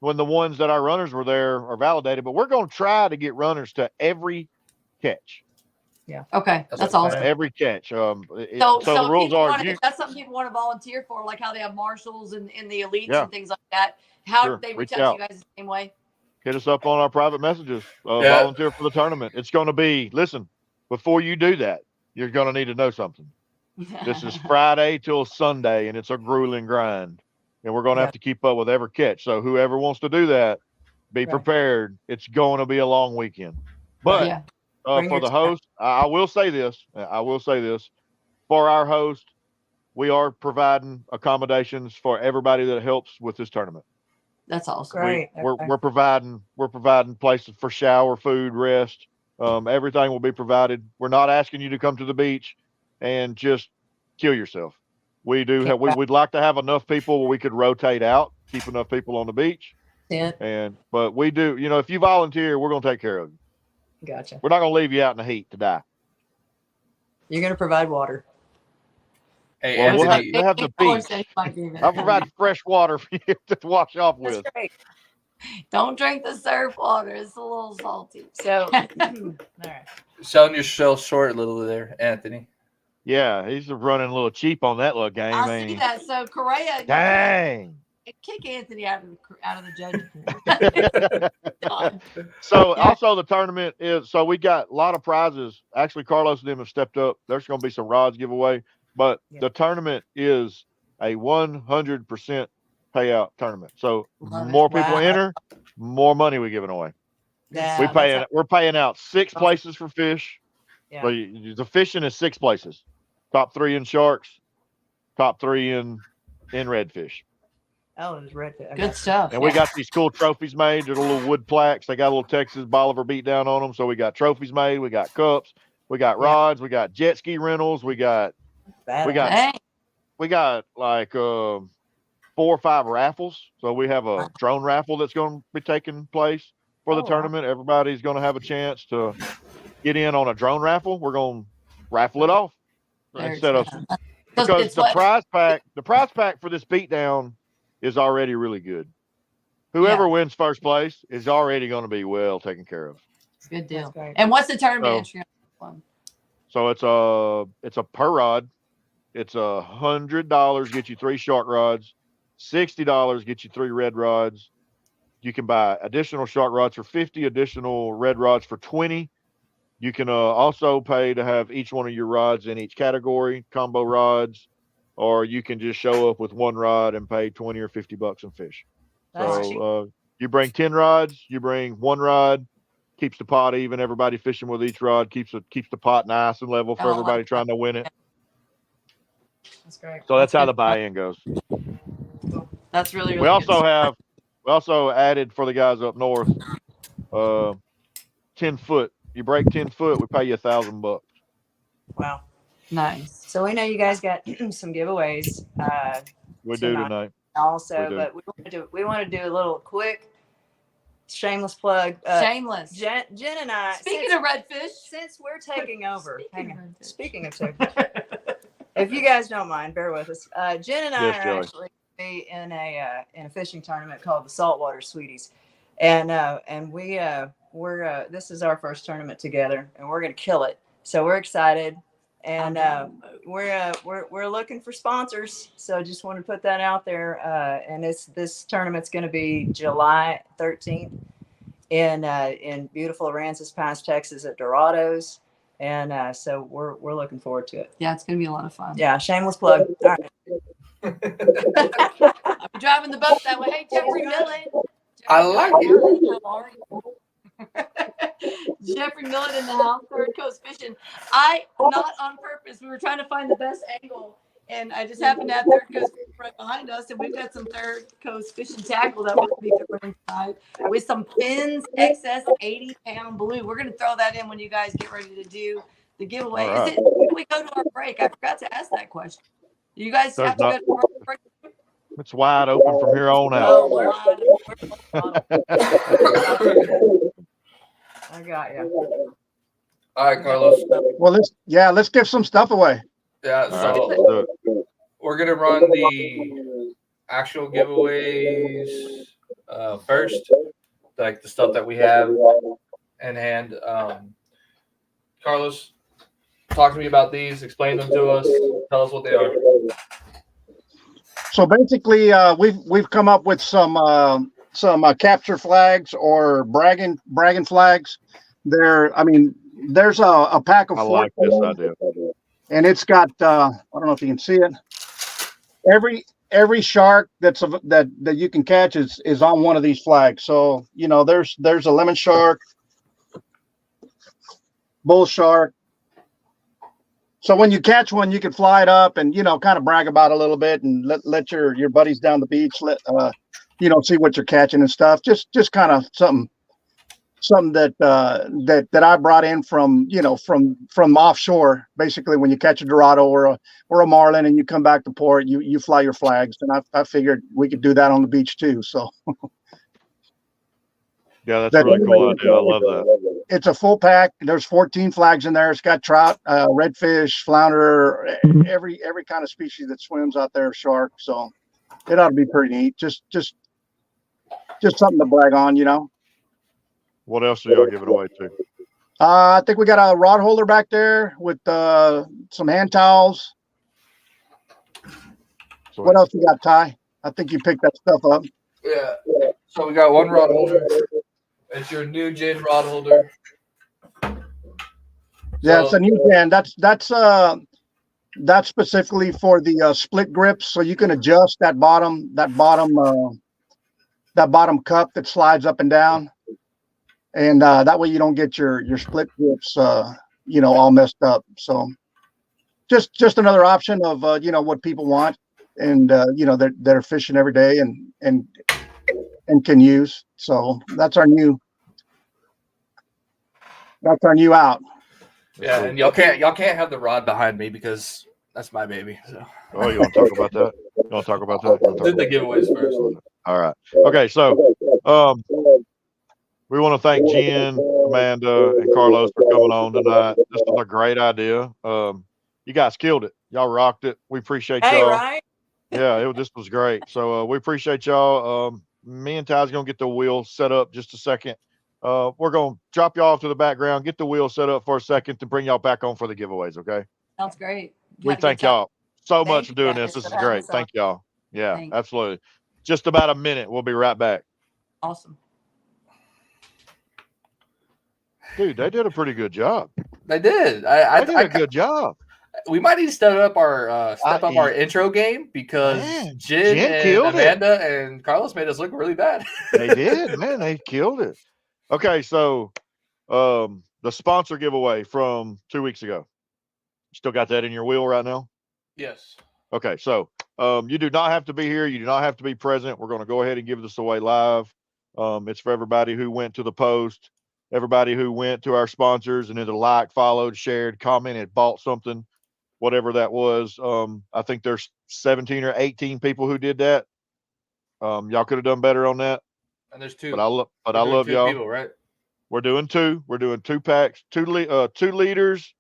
when the ones that our runners were there are validated. But we're going to try to get runners to every catch. Yeah. Okay. That's awesome. Every catch. So the rules are. That's something people want to volunteer for, like how they have marshals and in the elites and things like that. How do they reach out to you guys the same way? Hit us up on our private messages. Volunteer for the tournament. It's going to be, listen, before you do that, you're going to need to know something. This is Friday till Sunday, and it's a grueling grind. And we're going to have to keep up with every catch. So whoever wants to do that, be prepared. It's going to be a long weekend. But for the host, I will say this. For our host, we are providing accommodations for everybody that helps with this tournament. That's awesome. Great. We're providing places for shower, food, rest. Everything will be provided. We're not asking you to come to the beach and just kill yourself. We do have, we'd like to have enough people where we could rotate out, keep enough people on the beach. But we do, if you volunteer, we're going to take care of you. Gotcha. We're not going to leave you out in the heat to die. You're going to provide water. Hey, we'll have the beach. I'll provide fresh water for you to wash off with. That's great. Don't drink the surf water. It's a little salty. So, all right. Selling yourself short a little there, Anthony. Yeah, he's running a little cheap on that little game. I see that. So Correa, dang, kick Anthony out of the judge. So also the tournament is, so we got a lot of prizes. Actually, Carlos and them have stepped up. There's going to be some rods giveaway, but the tournament is a 100% payout tournament. So more people enter, more money we're giving away. We're paying out 6 places for fish. Yeah. So the fishing is 6 places. Top 3 in sharks, top 3 in redfish. Oh, it was redfish. Good stuff. And we got these cool trophies made. They're little wood plaques. They got a little Texas Bolivar beat down on them. So we got trophies made. We got cups. We got rods. We got jet ski rentals. We got like 4 or 5 raffles. So we have a drone raffle that's going to be taking place for the tournament. Everybody's going to have a chance to get in on a drone raffle. We're going to raffle it off instead of, because the prize pack for this beatdown is already really good. Whoever wins first place is already going to be well taken care of. Good deal. And what's the tournament entry on? So it's a per rod. It's $100 get you 3 shark rods, $60 get you 3 red rods. You can buy additional shark rods for $50, additional red rods for $20. You can also pay to have each one of your rods in each category, combo rods, or you can just show up with 1 rod and pay $20 or $50 and fish. So you bring 10 rods, you bring 1 rod, keeps the pot even. Everybody fishing with each rod keeps the pot nice and level for everybody trying to win it. That's great. So that's how the buy-in goes. That's really we also added for the guys up north 10 foot. You break 10 foot, we pay you $1,000. Wow. Nice. So we know you guys got some giveaways. We do tonight. Also, but we want to do a little quick shameless plug. Shameless. Jen and I. Speaking of redfish, since we're taking over. Speaking of if you guys don't mind, bear with us. Jen and I are actually in a fishing tournament called the Saltwater Sweeties, and we're this is our first tournament together, and we're gonna kill it. So we're excited. And we're looking for sponsors, so just want to put that out there. And this tournament's going to be July 13th in beautiful Aransas Pass, Texas, at Dorados, and so we're looking forward to it. Yeah, it's going to be a lot of fun. Yeah, shameless plug. All right. I'm driving the boat that way. Hey, Jeffrey Millen. I like it. How are you? Jeffrey Millen in the house, Third Coast Fishing. Not on purpose. We were trying to find the best angle, and I just happened to have Third Coast right behind us, and we've got some Third Coast Fish and Tackle that we'll be throwing inside with some Finn's XS 80-pound blue. We're going to throw that in when you guys get ready to do the giveaway. Right. Is it when we go to our break? I forgot to ask that question. You guys have to go to our break? It's wide open from here on out. Oh, we're I got you. All right, Carlos. Well, let's give some stuff away. Yeah, so we're gonna run the actual giveaways first, like the stuff that we have in hand. Carlos, talk to me about these. Explain them to us. Tell us what they are. So basically, we've come up with some capture flags or bragging flags. There's a pack of 14. I like this idea. And it's got I don't know if you can see it. Every shark that you can catch is on one of these flags. So there's a lemon shark, bull shark. So when you catch one, you can fly it up and kind of brag about it a little bit and let your buddies down the beach see what you're catching and stuff. Just kind of something that I brought in from offshore. Basically, when you catch a Dorado or a Marlin and you come back to port, you fly your flags, and I figured we could do that on the beach too. So yeah, that's a really cool idea. I love that. It's a full pack. There's 14 flags in there. It's got trout, redfish, flounder, every kind of species that swims out there, shark. So it ought to be pretty neat. Just something to brag on, What else are y'all giving away to? I think we got a rod holder back there with some hand towels. Sweet. What else you got, Ty? I think you picked that stuff up. Yeah. So we got one rod holder. It's your new gen rod holder. Yeah, it's a new gen. That's specifically for the split grips, so you can adjust that bottom cup that slides up and down. And that way you don't get your split grips, all messed up. So just another option of, what people want and, they're fishing every day and can use. So that's our new out. Yeah. And y'all can't have the rod behind me because that's my baby. So. Oh, you want to talk about that? You want to talk about that? Do the giveaways first. All right. Okay. So, we want to thank Jen, Amanda, and Carlos for coming on tonight. This was a great idea. You guys killed it. Y'all rocked it. We appreciate y'all. Hey, right? Yeah, this was great. So we appreciate y'all. Me and Ty's going to get the wheel set up just a second. We're going to drop y'all off to the background, get the wheel set up for a second to bring y'all back on for the giveaways, okay? Sounds great. We thank y'all so much for doing this. This is great. Thank y'all. Yeah, absolutely. Just about a minute. We'll be right back. Awesome. Dude, they did a pretty good job. They did. They did a good job. We might need to step up our intro game because Jen and Amanda and Carlos made us look really bad. They did, man. They killed it. Okay, so the sponsor giveaway from 2 weeks ago. Still got that in your wheel right now? Yes. Okay, so you do not have to be here. You do not have to be present. We're going to go ahead and give this away live. It's for everybody who went to the post, everybody who went to our sponsors and either liked, followed, shared, commented, bought something, whatever that was. I think there's 17 or 18 people who did that. Y'all could have done better on that. And there's two. But I love y'all. People, right? We're doing two. We're doing 2 packs, 2 liters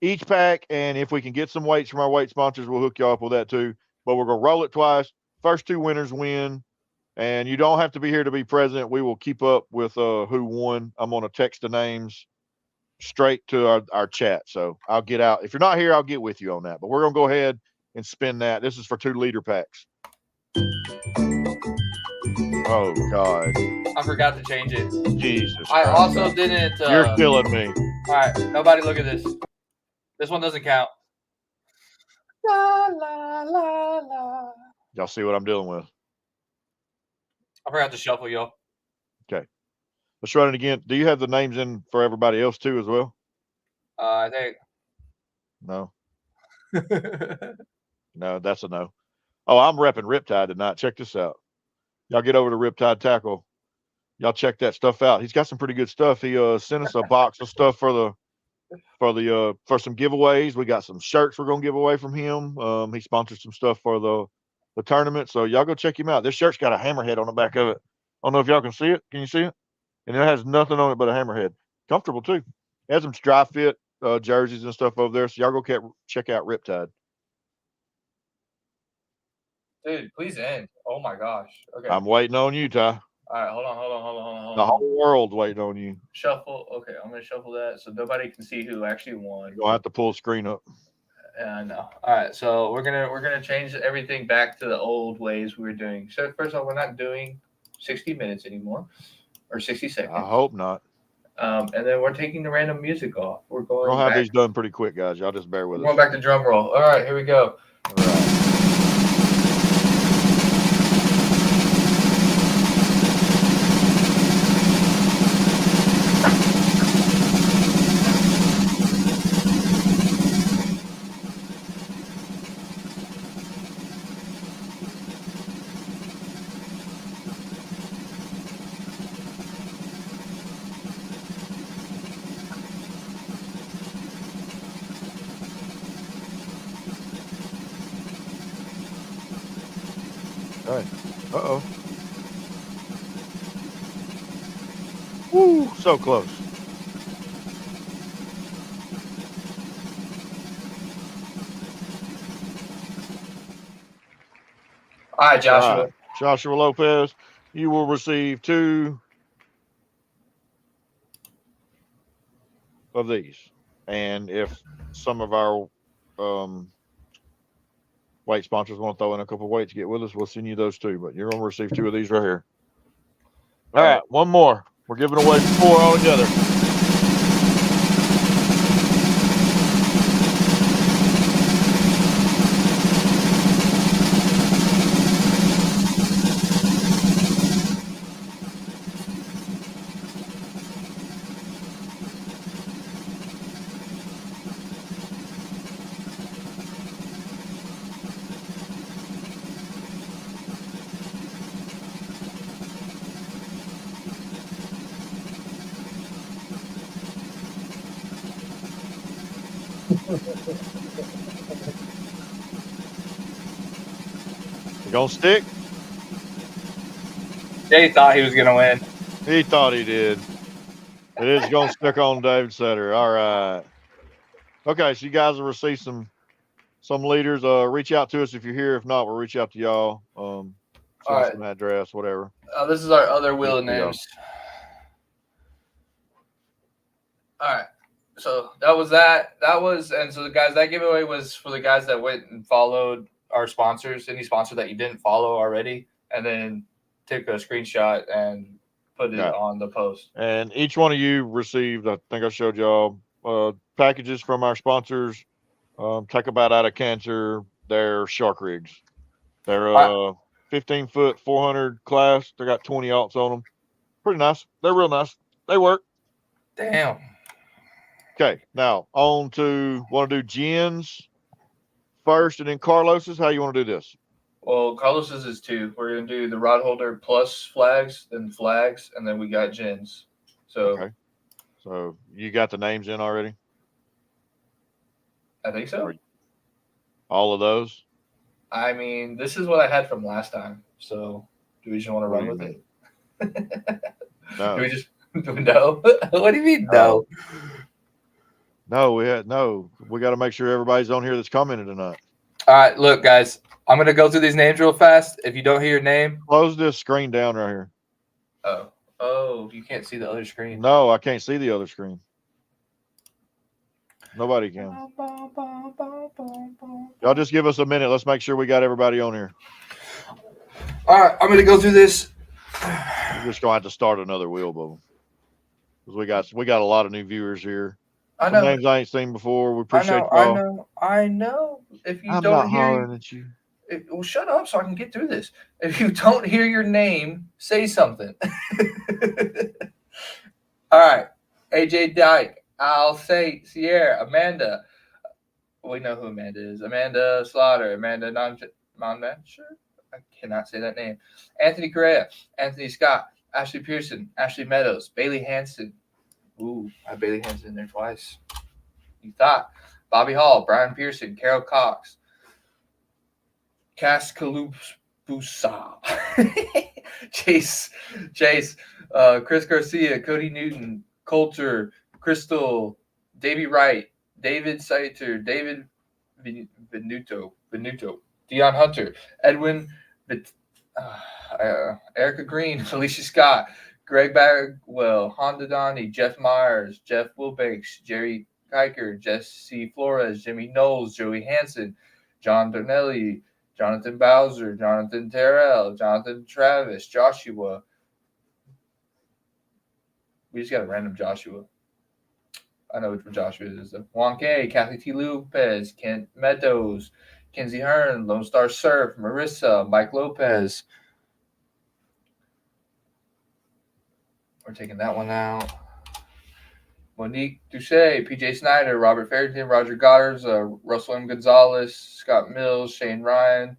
each pack. And if we can get some weights from our weight sponsors, we'll hook you up with that too. But we're going to roll it twice. First 2 winners win. And you don't have to be here to be present. We will keep up with who won. I'm going to text the names straight to our chat. So I'll get out. If you're not here, I'll get with you on that. But we're going to go ahead and spin that. This is for 2 liter packs. Oh, God. I forgot to change it. Jesus I Christ. also didn't. You're killing me. All right. Nobody look at this. This one doesn't count. La, la, la, la. Y'all see what I'm dealing with? I forgot to shuffle, y'all. Okay. Let's run it again. Do you have the names in for everybody else too as well? I think. No. No, that's a no. Oh, I'm repping Riptide tonight. Check this out. Y'all get over to Riptide Tackle. Y'all check that stuff out. He's got some pretty good stuff. He sent us a box of stuff for some giveaways. We got some shirts we're gonna give away from him. He sponsored some stuff for the tournament. So y'all go check him out. This shirt's got a hammerhead on the back of it. I don't know if y'all can see it. Can you see it? And it has nothing on it but a hammerhead. Comfortable too. It has some dry fit jerseys and stuff over there. So y'all go check out Riptide. Dude, please end. Oh my gosh. Okay. I'm waiting on you, Ty. All right, hold on. The whole world's waiting on you. Shuffle. Okay, I'm gonna shuffle that so nobody can see who actually won. You're gonna have to pull the screen up. Yeah, I know. All right, so we're gonna change everything back to the old ways we were doing. So first of all, we're not doing 60 minutes anymore, or 60 seconds. I hope not. And then we're taking the random music off. We're going. We'll have these done pretty quick, guys. Y'all just bear with us. Going back to drum roll. All right, here we go. All right. All right. Uh-oh. Woo, so close. All right, Joshua. All right. Joshua Lopez, you will receive 2 of these. And if some of our weight sponsors want to throw in a couple of weights to get with us, we'll send you those too. But you're going to receive 2 of these right here. All right, one more. We're giving away 4 altogether. You gonna stick? Jay thought he was gonna win. He thought he did. It is gonna stick on David Sutter. All right. Okay, so you guys will receive some leaders. Reach out to us if you're here. If not, we'll reach out to y'all. Send us an address, whatever. This is our other wheel of names. All right. So that was that. And so the guys, that giveaway was for the guys that went and followed our sponsors, any sponsor that you didn't follow already, and then took a screenshot and put it on the post. And each one of you received, I think I showed y'all, packages from our sponsors. Take About Out of Cancer, their shark rigs. They're 15-foot, 400 class. They got 20 aughts on them. Pretty nice. They're real nice. They work. Damn. Okay, now on to, want to do Jen's first and then Carlos's? How you want to do this? Well, Carlos's is 2. We're going to do the rod holder plus flags, then flags, and then we got Jen's. So, okay. So you got the names in already? I think so. All of those? I mean, this is what I had from last time. So do we just want to run with it? No. Do we just no? What do you mean no? No, we got to make sure everybody's on here that's commented tonight. All right, look, guys, I'm gonna go through these names real fast. If you don't hear your name, close this screen down right here. Oh, you can't see the other screen. No, I can't see the other screen. Nobody can. Y'all just give us a minute. Let's make sure we got everybody on here. All right, I'm gonna go through this. We're just gonna have to start another wheel, Bubba, because we got a lot of new viewers here. I know. Some names I ain't seen before. We appreciate y'all. I know. If you I'm don't not hear, hollering at you. Well, shut up so I can get through this. If you don't hear your name, say something. All right, AJ Dyke. I'll say Sierra, Amanda. We know who Amanda is. Amanda Slaughter, Amanda Monmancher. I cannot say that name. Anthony Correa, Anthony Scott, Ashley Pearson, Ashley Meadows, Bailey Hanson. Ooh, I have Bailey Hanson in there twice. You thought. Bobby Hall, Brian Pearson, Carol Cox, Cass Kalubusa, Chase, Chris Garcia, Cody Newton, Coulter, Crystal, Davey Wright, David Saiter, David Venuto, Dion Hunter, Edwin, Erica Green, Alicia Scott, Greg Bagwell, Honda Donnie, Jeff Myers, Jeff Wilbanks, Jerry Kiker, Jesse Flores, Jimmy Knowles, Joey Hansen, John Donnelly, Jonathan Bowser, Jonathan Terrell, Jonathan Travis, Joshua. We just got a random Joshua. I know which one Joshua is though. Juan K, Kathy T. Lopez, Kent Meadows, Kenzie Hearn, Lone Star Surf, Marissa, Mike Lopez. We're taking that one out. Monique Duche, PJ Snyder, Robert Farrington, Roger Goddard, Russell M. Gonzalez, Scott Mills, Shane Ryan,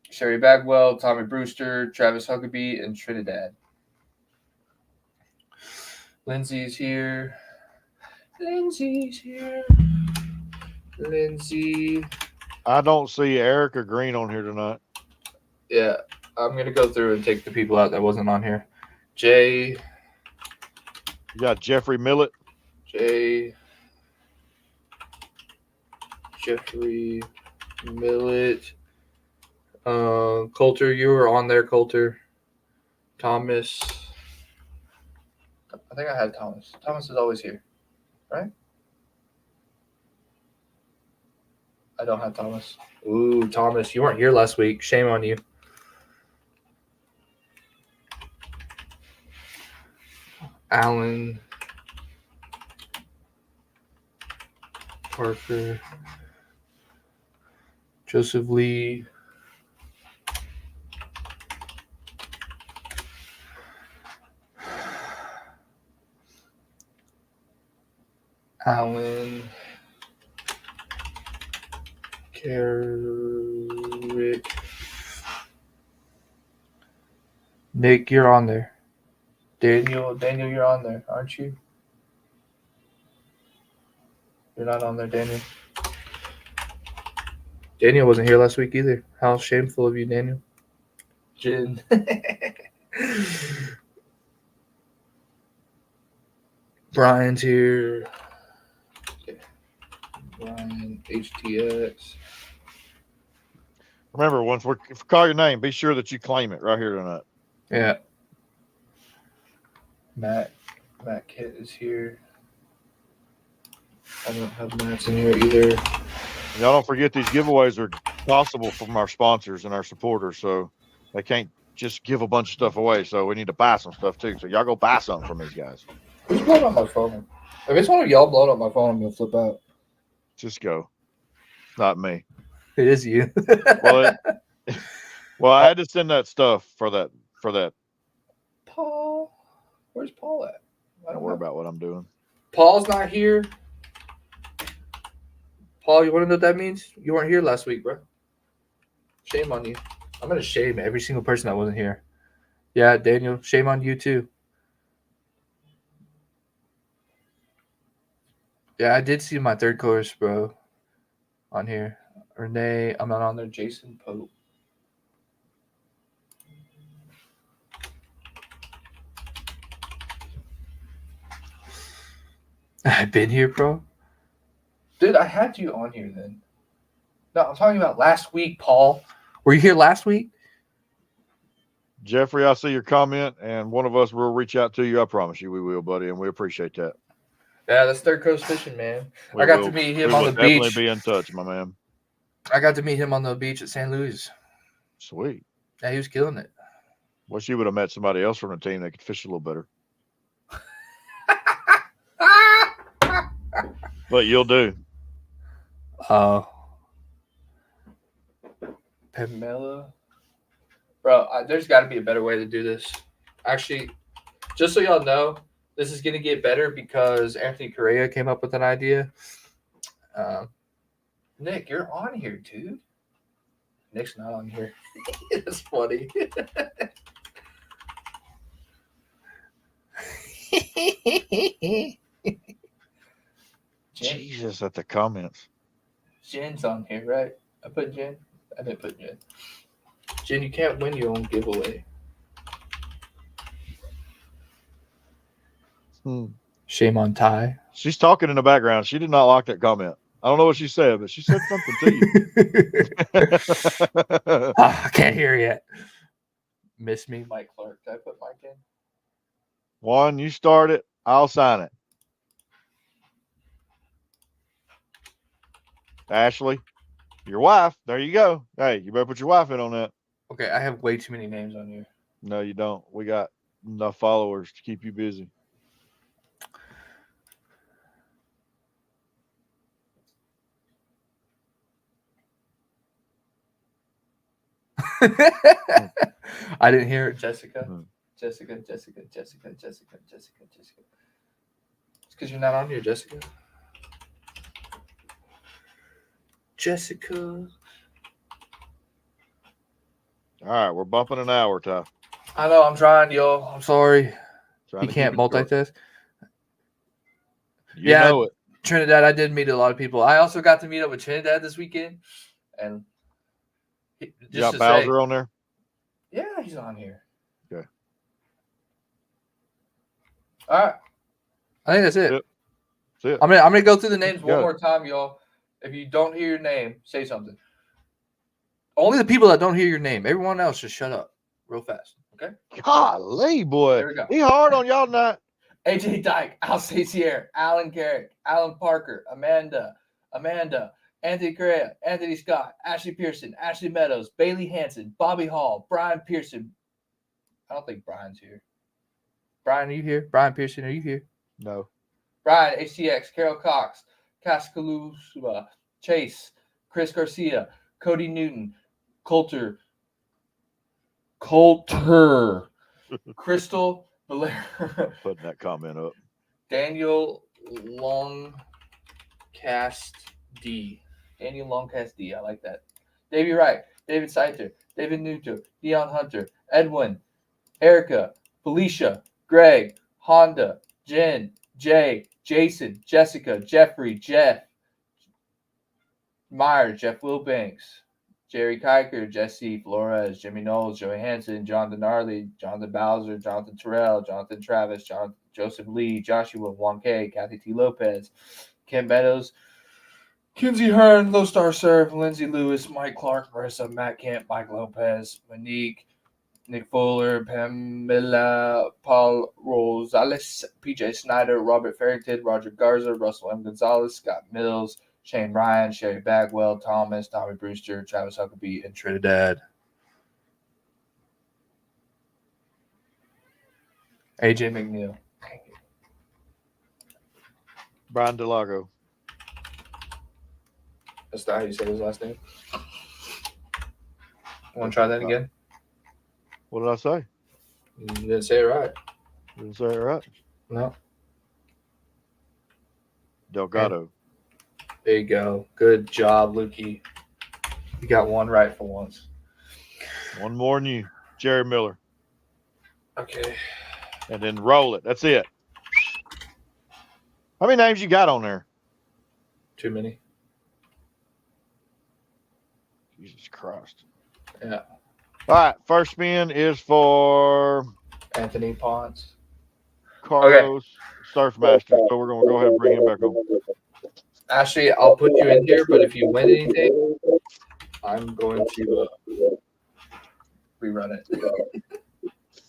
Sherry Bagwell, Tommy Brewster, Travis Huckabee, and Trinidad. Lindsay's here. Lindsay. I don't see Erica Green on here tonight. Yeah, I'm going to go through and take the people out that wasn't on here. Jay. You got Jeffrey Millett. Jeffrey Millett. Coulter, you were on there, Coulter. Thomas. I think I had Thomas. Thomas is always here, right? I don't have Thomas. Ooh, Thomas, you weren't here last week. Shame on you. Alan. Parker. Joseph Lee. Alan. Carrick. Nick, you're on there. Daniel, you're on there, aren't you? You're not on there, Daniel. Daniel wasn't here last week either. How shameful of you, Daniel. Jen. Brian's here. Okay. Brian, HTX. Remember, if we call your name, be sure that you claim it right here tonight. Yeah. Matt Kit is here. I don't have Matt's in here either. Y'all don't forget these giveaways are possible from our sponsors and our supporters, so they can't just give a bunch of stuff away. So we need to buy some stuff too. So y'all go buy something from these guys. Who's blowing up my phone? If it's one of y'all blowing up my phone, I'm gonna flip out. Just go. Not me. It is you. Well, I had to send that stuff for that. Paul, where's Paul at? Don't worry about what I'm doing. Paul's not here. Paul, you want to know what that means? You weren't here last week, bro. Shame on you. I'm going to shame every single person that wasn't here. Yeah, Daniel, shame on you too. Yeah, I did see my third course, bro, on here. Renee, I'm not on there. Jason Pope. I've been here, bro. Dude, I had you on here then. No, I'm talking about last week, Paul. Were you here last week? Jeffrey, I see your comment, and one of us will reach out to you. I promise you we will, buddy, and we appreciate that. Yeah, that's Third Coast Fishing, man. I got to meet him on the beach. Definitely be in touch, my man. I got to meet him on the beach at St. Louis. Sweet. Yeah, he was killing it. Wish you would have met somebody else from the team that could fish a little better. But you'll do. Pamela. Bro, there's got to be a better way to do this. Actually, just so y'all know, this is going to get better because Anthony Correa came up with an idea. Nick, you're on here, dude. Nick's not on here. It's funny. Jesus, at the comments. Jen's on here, right? I put Jen. I didn't put Jen. Jen, you can't win your own giveaway. Shame on Ty. She's talking in the background. She did not like that comment. I don't know what she said, but she said something to you. I can't hear yet. Miss me, Mike Clark. Did I put Mike in? One, you start it. I'll sign it. Ashley, your wife. There you go. Hey, you better put your wife in on that. Okay, I have way too many names on here. No, you don't. We got enough followers to keep you busy. I didn't hear it. Jessica. Jessica. It's because you're not on here, Jessica. Jessica. All right, we're bumping an hour, Ty. I know. I'm trying, y'all. I'm sorry. You can't multitask. You know it. Trinidad, I did meet a lot of people. I also got to meet up with Trinidad this weekend. And you got Bowser on there? Yeah, he's on here. Okay. All right. I think that's it. That's it. I'm gonna go through the names one more time, y'all. If you don't hear your name, say something. Only the people that don't hear your name. Everyone else, just shut up real fast. Okay? Golly, boy. There we go. He hard on y'all tonight. AJ Dyke, Al Sierra, Alan Garrick, Alan Parker, Amanda, Anthony Correa, Anthony Scott, Ashley Pearson, Ashley Meadows, Bailey Hanson, Bobby Hall, Brian Pearson. I don't think Brian's here. Brian, are you here? Brian Pearson, are you here? No. Brian, HTX, Carol Cox, Kaskalusuba, Chase, Chris Garcia, Cody Newton, Coulter, Crystal Valera, putting that comment up. Daniel Longcast D. I like that. Davey Wright, David Seiter, David Nuto, Dion Hunter, Edwin, Erica, Felicia, Greg, Honda, Jen, Jay, Jason, Jessica, Jeffrey, Jeff, Meyer, Jeff Wilbanks, Jerry Kiker, Jesse Flores, Jimmy Knowles, Joey Hansen, Jonathan Arley, Jonathan Bowser, Jonathan Terrell, Jonathan Travis, Joseph Lee, Joshua 1K, Kathy T. Lopez, Kim Meadows, Kinsey Hearn, Low Star Surf, Lindsay Lewis, Mike Clark, Marissa, Matt Camp, Mike Lopez, Monique, Nick Fuller, Pamela, Paul Rosales, PJ Snyder, Robert Farrington, Roger Garza, Russell M. Gonzalez, Scott Mills, Shane Ryan, Sherry Bagwell, Thomas, Tommy Brewster, Travis Huckabee, and Trinidad. AJ McNeil. Brian DeLago. That's not how you say his last name. Want to try that again? What did I say? You didn't say it right. Didn't say it right? No. Delgado. There you go. Good job, Lukey. You got one right for once. One more than you. Jerry Miller. Okay. And then roll it. That's it. How many names you got on there? Too many. Jesus Christ. Yeah. All right. First spin is for Anthony Ponce. Carlos Surfmaster. So we're going to go ahead and bring him back on. Ashley, I'll put you in here, but if you win anything, I'm going to rerun it.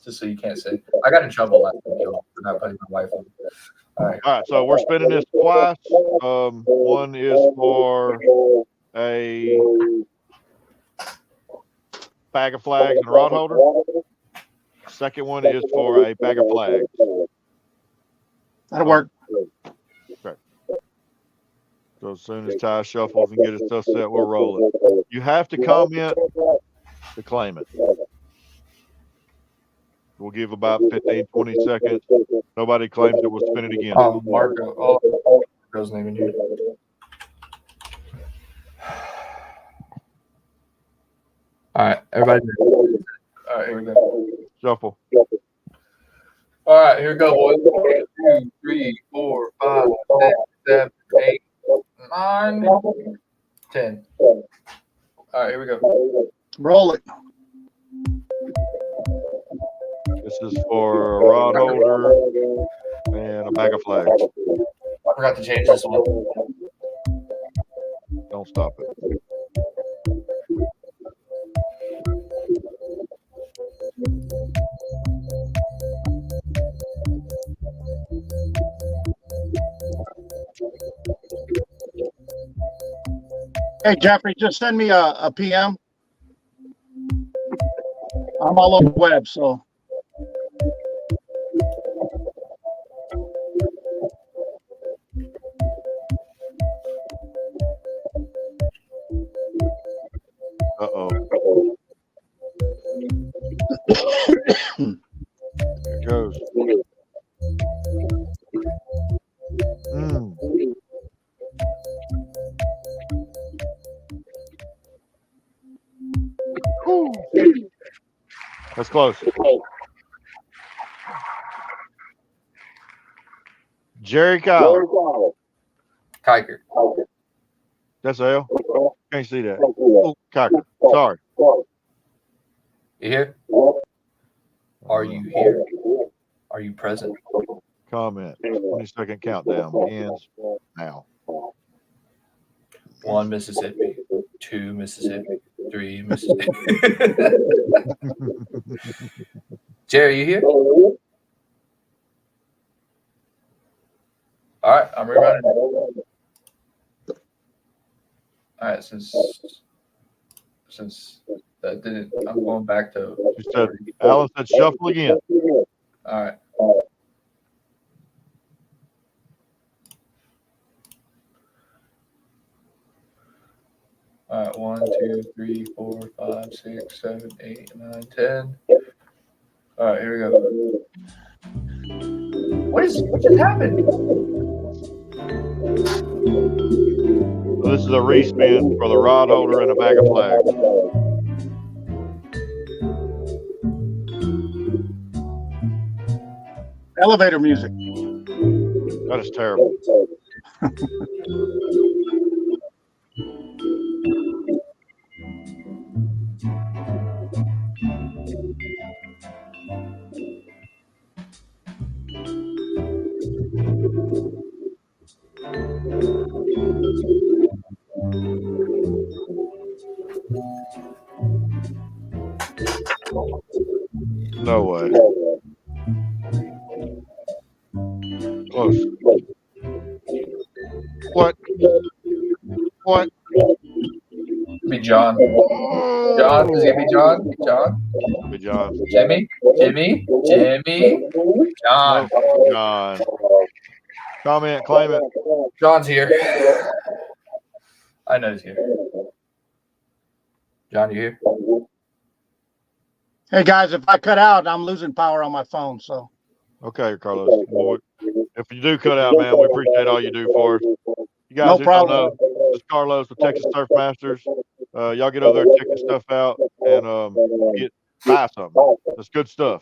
Just so you can't say. I got in trouble last week for not putting my wife on. All right, so we're spinning this twice. One is for a bag of flags and a rod holder. Second one is for a bag of flags. That'll work. Okay. So as soon as Ty shuffles and get his stuff set, we'll roll it. You have to comment to claim it. We'll give about 15, 20 seconds. Nobody claims it, we'll spin it again. Oh, Marco. Oh, Marco's name in here. All right, everybody. All right, here we go. Shuffle. All right, here we go, boys. 1, 2, 3, 4, 5, 6, 7, 8, 9, 10. All right, here we go. Roll it. This is for a rod holder and a bag of flags. I forgot to change this one. Don't stop it. Hey, Jeffrey, just send me a PM. I'm all over the web, so. Uh-oh. Here it goes. That's close. Jerry Kyle. Kiker. That's L. Can't see that. Oh, Kiker. Sorry. You here? Are you here? Are you present? Comment. 20-second countdown ends now. 1 Mississippi, 2 Mississippi, 3 Mississippi. Jerry, you here? All right, I'm rerunning. All right, since that didn't, I'm going back to. She said, Alan said, shuffle again. All right. All right, 1, 2, 3, 4, 5, 6, 7, 8, 9, 10. All right, here we go. What just happened? So this is a respin for the rod holder and a bag of flags. Elevator music. That is terrible. No way. Close. What? What? Be John. John, is it gonna be John? John? Be John. Jimmy? John. Nope. John. Comment, claim it. John's here. I know he's here. John, you here? Hey, guys, if I cut out, I'm losing power on my phone, so. Okay, Carlos. Well, if you do cut out, man, we appreciate all you do for us. You guys No who problem. don't know, this is Carlos with Texas Surf Masters. Y'all get over there, check this stuff out, and buy something. That's good stuff.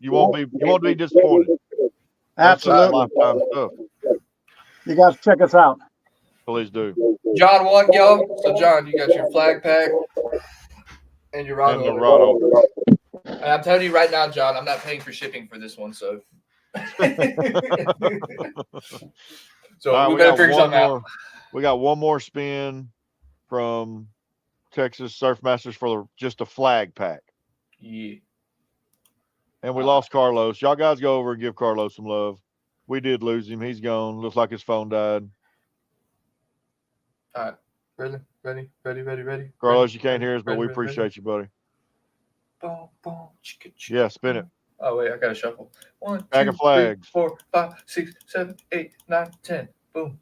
You won't be disappointed. Absolutely. That's lifetime stuff. You guys check us out. Please do. John won, yo. So, John, you got your flag pack and your rod holder. And the rod holder. And I'm telling you right now, John, I'm not paying for shipping for this one, so. So right, we better figure something out. We got one more spin from Texas Surf Masters for just a flag pack. Yeah. And we lost Carlos. Y'all guys go over and give Carlos some love. We did lose him. He's gone. Looks like his phone died. All right. Ready. Carlos, you can't hear us, but we appreciate you, buddy. Boom, boom, chicka, chicka. Yeah, spin it. Oh, wait, I got to shuffle. 1, Bag 2, of flags. 3, 4, 5, 6, 7, 8, 9, 10. Boom.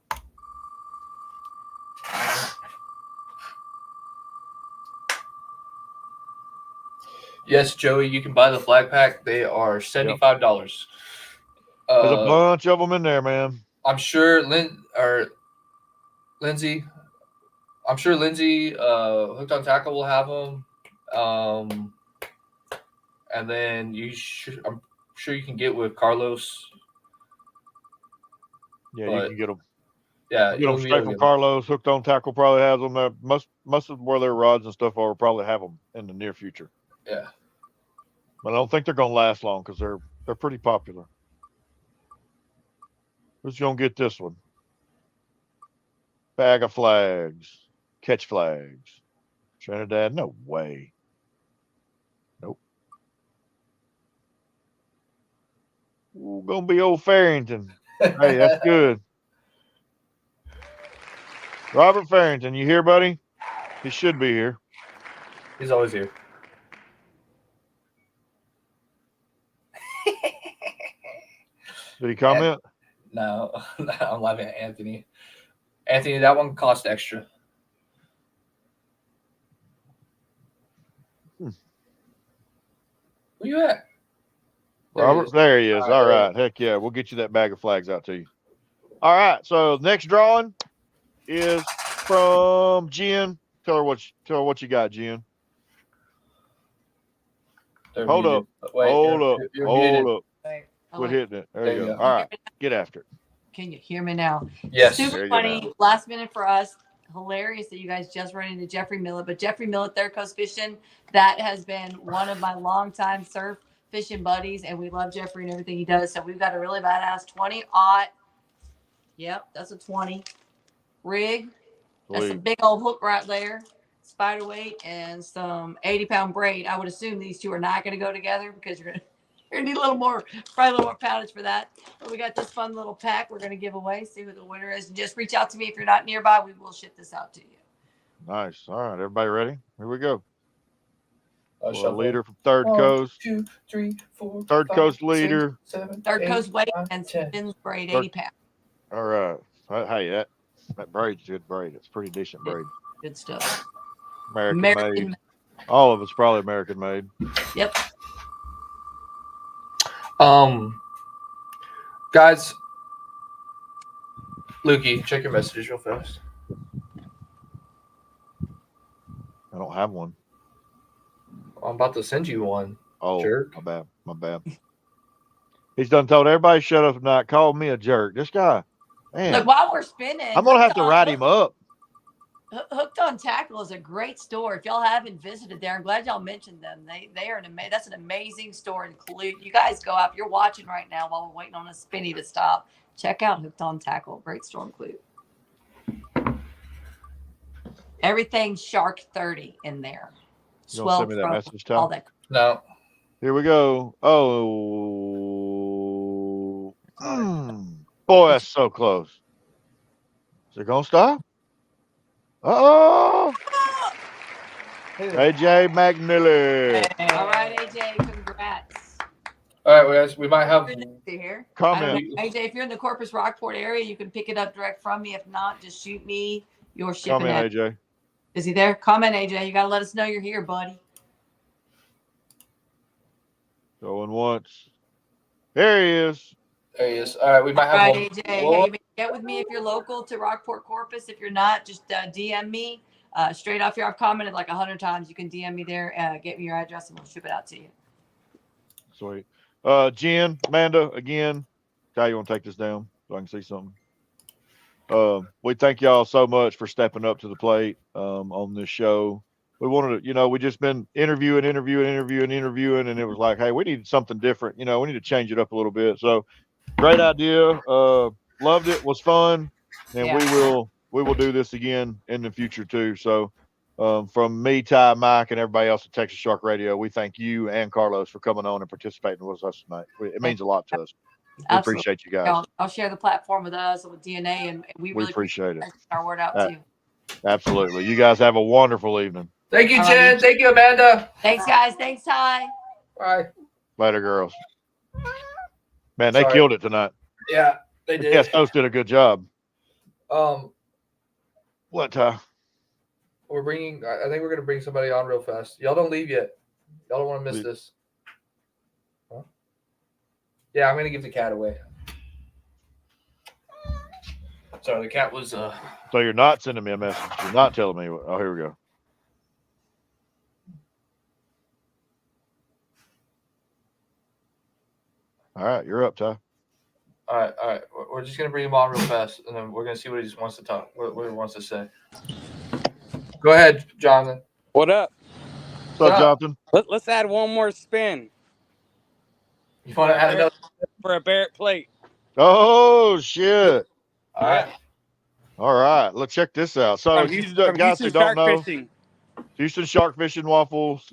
Yes, Joey, you can buy the flag pack. They are $75. There's a bunch of them in there, man. I'm sure Lindsay, Hooked on Tackle will have them. And then I'm sure you can get with Carlos. Yeah, you can get them. Yeah, get them straight from Carlos. Hooked on Tackle probably has them there. Most of where their rods and stuff are probably have them in the near future. Yeah, but I don't think they're gonna last long because they're pretty popular. Who's gonna get this one? Bag of flags, catch flags. Trinidad, no way. Nope. Ooh, gonna be old Farrington. Hey, that's good. Robert Farrington, you here, buddy? He should be here. He's always here. Did he comment? No, I'm laughing at Anthony. Anthony, that one cost extra. Where you at? Robert, there he is. All right. Heck yeah. We'll get you that bag of flags out to you. All right. So next drawing is from Jen. Tell her what you got, Jen. Hold up. Hold up. Quit hitting it. There you go. All right. Get after it. Can you hear me now? Yes. Super funny. Last minute for us. Hilarious that you guys just ran into Jeffrey Millett. But Jeffrey Millett, Third Coast Fishing, that has been one of my longtime surf fishing buddies. And we love Jeffrey and everything he does. So we've got a really badass 20-aught. Yep, that's a 20 rig. That's a big old hook right there. Spider weight and some 80-pound braid. I would assume these two are not going to go together because you're going to need probably a little more poundage for that. But we got this fun little pack we're going to give away. See who the winner is. And just reach out to me if you're not nearby. We will ship this out to you. Nice. All right, everybody ready? Here we go. Leader from Third Coast. 1, 2, 3, 4. Third 5, Coast leader. 6, 7, Third 8, Coast weight 9, and 10. spins braid 80 pounds. All right. Hey, that braid's good braid. It's pretty decent braid. Good stuff. American made. All of it's probably American made. Yep. Guys, Lukey, check your messages real fast. I don't have one. I'm about to send you one. Oh, jerk. My bad. He's done told everybody shut up and not call me a jerk. This guy, man. Look, while we're spinning, I'm gonna have to write him up. Hooked on Tackle is a great store. If y'all haven't visited there, I'm glad y'all mentioned them. They are that's an amazing store in Clute. You guys go out. If you're watching right now while we're waiting on a spinny to stop, check out Hooked on Tackle. Great store in Clute. Everything's Shark 30 in there. You don't send me that message, Tom? All that. No. Here we go. Oh, boy, that's so close. Is it gonna stop? Uh-oh. AJ McNally. All right, AJ, congrats. All right, guys, we might have here. Comment. AJ, if you're in the Corpus Rockport area, you can pick it up direct from me. If not, just shoot me your shipping. Comment, AJ. Is he there? Comment, AJ. You got to let us know you're here, buddy. Going once. There he is. There he is. All right, we might have one. AJ, hey, get with me if you're local to Rockport, Corpus. If you're not, just DM me. Straight off here, I've commented like 100 times. You can DM me there, get me your address, and we'll ship it out to you. Sweet. Jen, Amanda, again, Ty, you want to take this down so I can see something? We thank y'all so much for stepping up to the plate on this show. We wanted to, we just been interviewing, and it was like, hey, we need something different. We need to change it up a little bit. So great idea. Loved it. Was fun. And we will do this again in the future too. So from me, Ty, Mike, and everybody else at Texas Shark Radio, we thank you and Carlos for coming on and participating with us tonight. It means a lot to us. We appreciate you guys. I'll share the platform with us and with DNA, and we really appreciate it. Our word out too. Absolutely. You guys have a wonderful evening. Thank you, Jen. Thank you, Amanda. Thanks, guys. Thanks, Ty. Bye. Later, girls. Man, they killed it tonight. Yeah, they did. Yes, host did a good job. What, Ty? I think we're going to bring somebody on real fast. Y'all don't leave yet. Y'all don't want to miss this. Huh? Yeah, I'm going to give the cat away. Sorry, the cat was... So you're not sending me a message. You're not telling me. Oh, here we go. All right, you're up, Ty. All right. We're just gonna bring him on real fast, and then we're gonna see what he just wants to talk. What he wants to say. Go ahead, Jonathan. What up? What's up, Jonathan? Let's add one more spin. You want to add another for a Barrett plate? Oh shit! All right. All right, let's check this out. So, From you Houston, guys who don't know, Fishing. Houston Shark Fishing Waffles,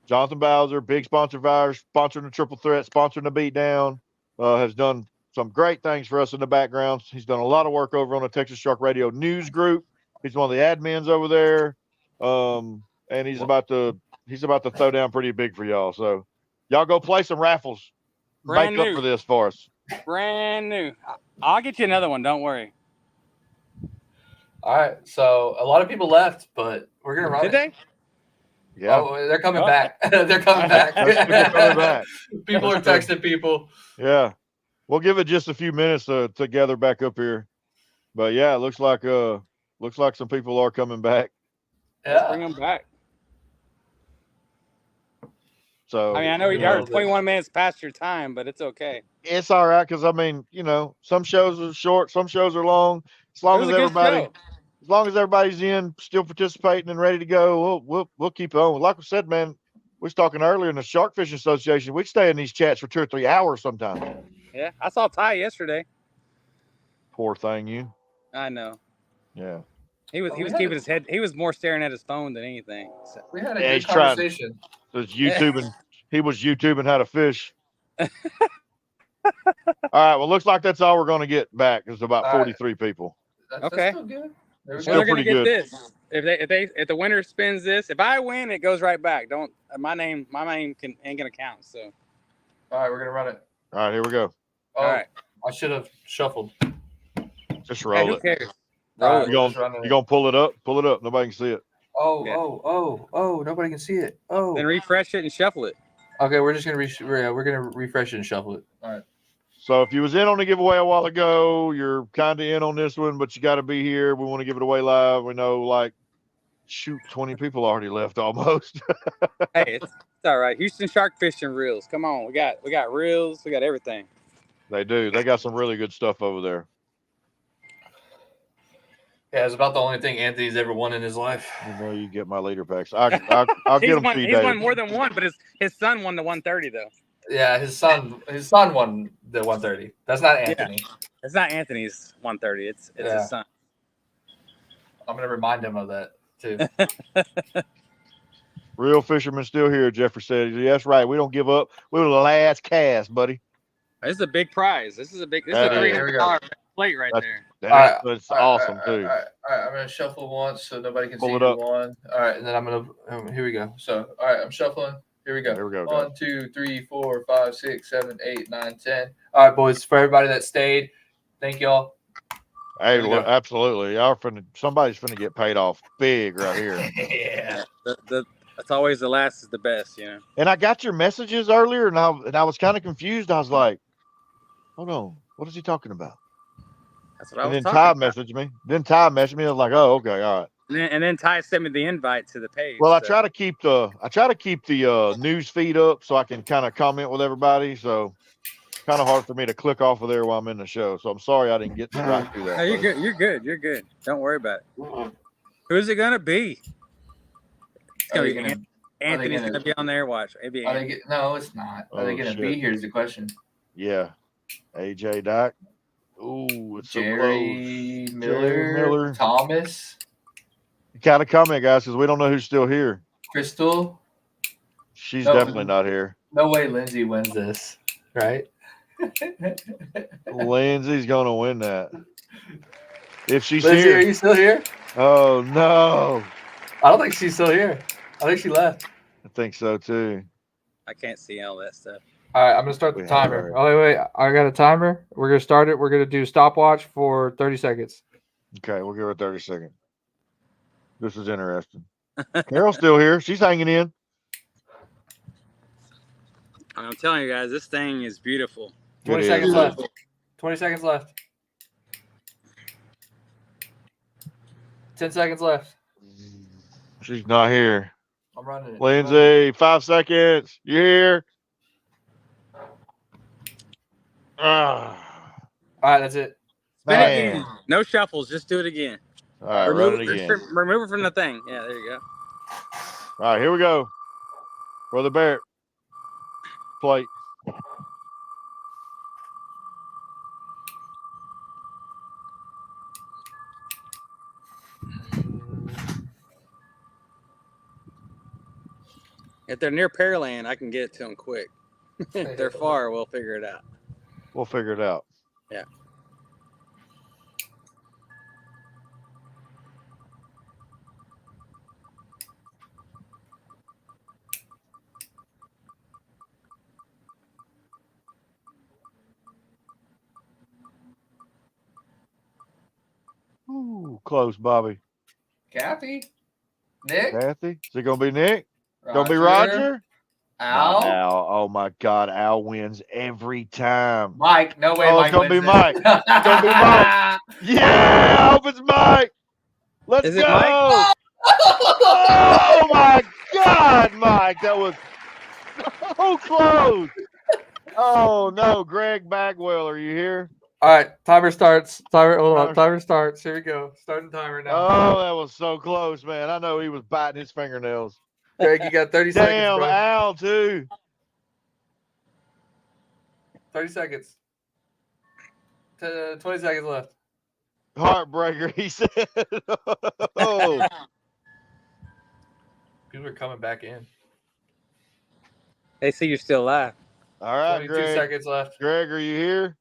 Jonathan Bowser, big sponsor of ours, sponsoring the Triple Threat, sponsoring the Beatdown, has done some great things for us in the background. He's done a lot of work over on the Texas Shark Radio News Group. He's one of the admins over there, and he's about to throw down pretty big for y'all. So, y'all go play some raffles, Brand make new up for this for us. Brand new. I'll get you another one. Don't worry. All right. So a lot of people left, but we're gonna run. Did they? Yeah. Oh, they're coming back. They're coming back. People coming back. People are texting people. Yeah. We'll give it just a few minutes to gather back up here. But yeah, it looks like some people are coming back. Yeah. Let's bring them back. So I mean, I know you're 21 minutes past your time, but it's okay. It's all right because I mean, some shows are short, some shows are long. As long as everybody's in, still participating and ready to go, we'll keep it on. Like I said, man, we was talking earlier in the Shark Fishing Association. We stay in these chats for 2 or 3 hours sometimes. Yeah, I saw Ty yesterday. Poor thing, you. I know. Yeah. He was keeping his head. He was more staring at his phone than anything. So. We had a good conversation. He was YouTubing how to fish. All right. Well, looks like that's all we're going to get back. Is about 43 people. That's still good. They're going to get this. If the winner spins this, if I win, it goes right back. Don't my name ain't going to count. So. All right, we're going to run it. All right, here we go. Oh, all right. I should have shuffled. Just roll who it. cares? Right, you gonna pull it up? Pull it up. Nobody can see it. Oh! Nobody can see it. Oh. Then refresh it and shuffle it. Okay, we're just gonna refresh it and shuffle it. All right. So if you was in on the giveaway a while ago, you're kind of in on this one, but you got to be here. We want to give it away live. We know, 20 people already left almost. Hey, it's all right. Houston Shark Fishing reels. Come on, we got reels. We got everything. They do. They got some really good stuff over there. Yeah, it's about the only thing Anthony's ever won in his life. You get my leader packs. I'll get them to you, He's won more than one, but his son won the 130 though. Yeah, his son won the 130. That's not Anthony. Yeah. It's not Anthony's 130. It's his son. I'm gonna remind him of that too. Real fisherman still here, Jeffrey said. Yeah, that's right. We don't give up. We were the last cast, buddy. This is a big prize. This is a $300 plate right there. That's awesome too. All right, I'm gonna shuffle once so nobody can see who won. All right, and then I'm gonna here we go. So all right, I'm shuffling. Here we go. Here we go. 1, 2, 3, 4, 5, 6, 7, 8, 9, 10. All right, boys. For everybody that stayed, thank y'all. Hey, absolutely. Somebody's finna get paid off big right here. Yeah. That's always the last is the best, And I got your messages earlier, and I was kind of confused. I was like, hold on, what is he talking about? That's what I was talking talking about. Then Ty messaged me. I was like, oh, okay, all right. And then Ty sent me the invite to the page. Well, I try to keep the news feed up so I can kind of comment with everybody. So kind of hard for me to click off of there while I'm in the show. So I'm sorry I didn't get right through that. No, you're good. You're good. Don't worry about it. Who's it gonna be? It's gonna be Anthony's gonna be on there. Watch. No, it's not. Are they gonna be? Here's the question. Yeah, AJ Doc. Ooh, it's Jerry Miller, Thomas. You gotta comment, guys, because we don't know who's still here. Crystal. She's definitely not here. No way Lindsay wins this, right? Lindsay's gonna win that. If she's Lindsay, here. Are you still here? Oh no. I don't think she's still here. I think she left. I think so too. I can't see all that stuff. All right, I'm gonna start the timer. Oh wait, I got a timer. We're gonna start it. We're gonna do stopwatch for 30 seconds. Okay, we'll give her 30 seconds. This is interesting. Carol's still here. She's hanging in. I'm telling you guys, this thing is beautiful. 20 seconds left. 20 seconds left. 10 seconds left. She's not here. I'm running it. Lindsay, 5 seconds. You here? All right, that's it. Spin it again. No shuffles. Just do it again. All right, remove run it again. Remove it from the thing. Yeah, there you go. All right, here we go. For the bear plate. If they're near Pearland, I can get it to them quick. If they're far, we'll figure it out. We'll figure it out. Yeah. Ooh, close, Bobby. Kathy. Nick. Kathy. Is it going to be Nick? Roger. Going to be Roger? Al. Al. Oh, my God. Al wins every time. Mike. No way. Oh, Mike it's going to be wins Mike. this. It's going to be Mike. Yeah. I hope it's Mike. Let's Is go. it Mike? Oh, my God, Mike. That was so close. Oh, no. Greg Bagwell, are you here? All right, timer starts. Hold on. Timer starts. Here we go. Starting timer now. Oh, that was so close, man. I know he was biting his fingernails. Greg, you got 30 seconds, Damn, bro. Al, too. 30 seconds. 20 seconds left. Heartbreaker, he said. Oh. People are coming back in. They see you're still alive. All right, 22 Greg. seconds left. Greg, are you here?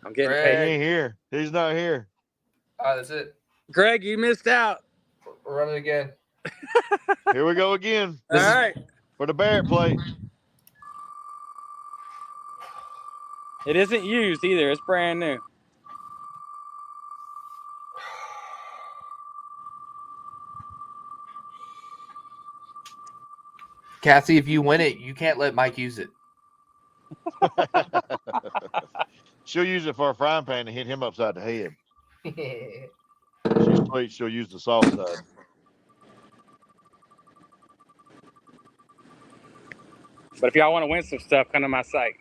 I'm getting He Greg. paid. ain't here. He's not here. All right, that's it. Greg, you missed out. We're running again. Here we go again All right. for the Barrett plate. It isn't used either. It's brand new. Cassie, if you win it, you can't let Mike use it. She'll use it for a frying pan to hit him upside the head. Yeah. She's sweet. She'll use the soft side. But if y'all want to win some stuff, come to my site.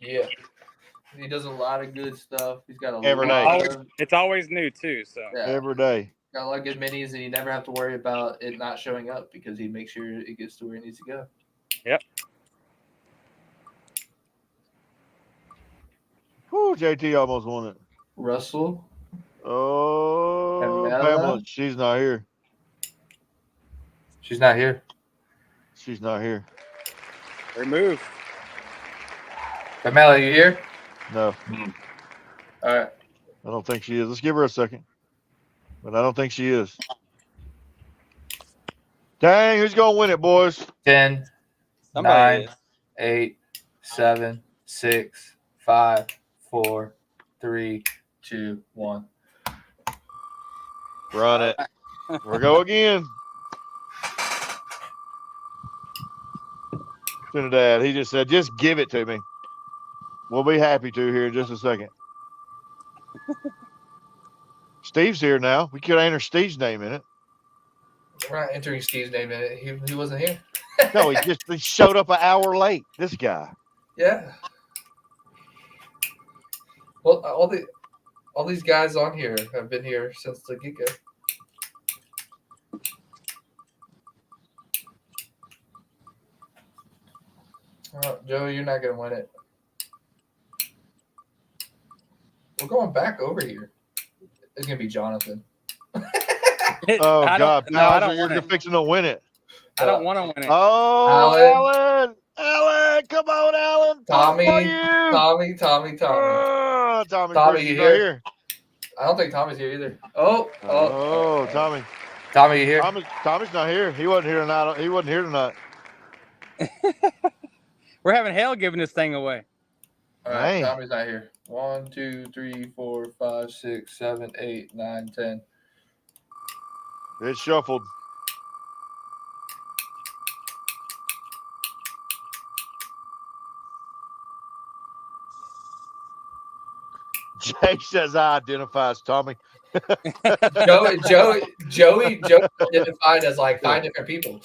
Yeah. He does a lot of good stuff. He's got a Every lot day. of, It's always new too. So yeah, Every day. got a lot of good minis, and you never have to worry about it not showing up because he makes sure it gets to where it needs to go. Yep. Whew, JT almost won it. Russell. Oh, Pamela. Pamela, she's not here. She's not here. She's not here. remove. Pamela, you here? No, All right. I don't think she is. Let's give her a second. But I don't think she is. Dang, who's going to win it, boys? 10, Somebody 9, 8, 7, 6, 5, 4, 3, 2, 1. Run it. We go again. Trinidad, he just said, just give it to me. We'll be happy to here in just a second. Steve's here now. We could enter Steve's name in it. We're not entering Steve's name in it. He wasn't here. No, he showed up an hour late. This guy. Yeah. Well, all these guys on here have been here since the get-go. Joey, you're not going to win it. We're going back over here. It's going to be Jonathan. Oh, God. No, I don't You're want it. fixing to win it. I don't want to win it. Oh, Alan. Alan. Come on, Alan. Tommy. Tommy's Tommy, not you here? I don't think Tommy's here either. Oh, Tommy. Tommy, you here? Tommy's not here. He wasn't here tonight. He wasn't here tonight. We're having hell giving this thing away. All right, Dang. Tommy's not here. 1, 2, 3, 4, 5, 6, 7, 8, 9, 10. It's shuffled. Jay says I identify as Tommy. Joey identified as like 5 different people.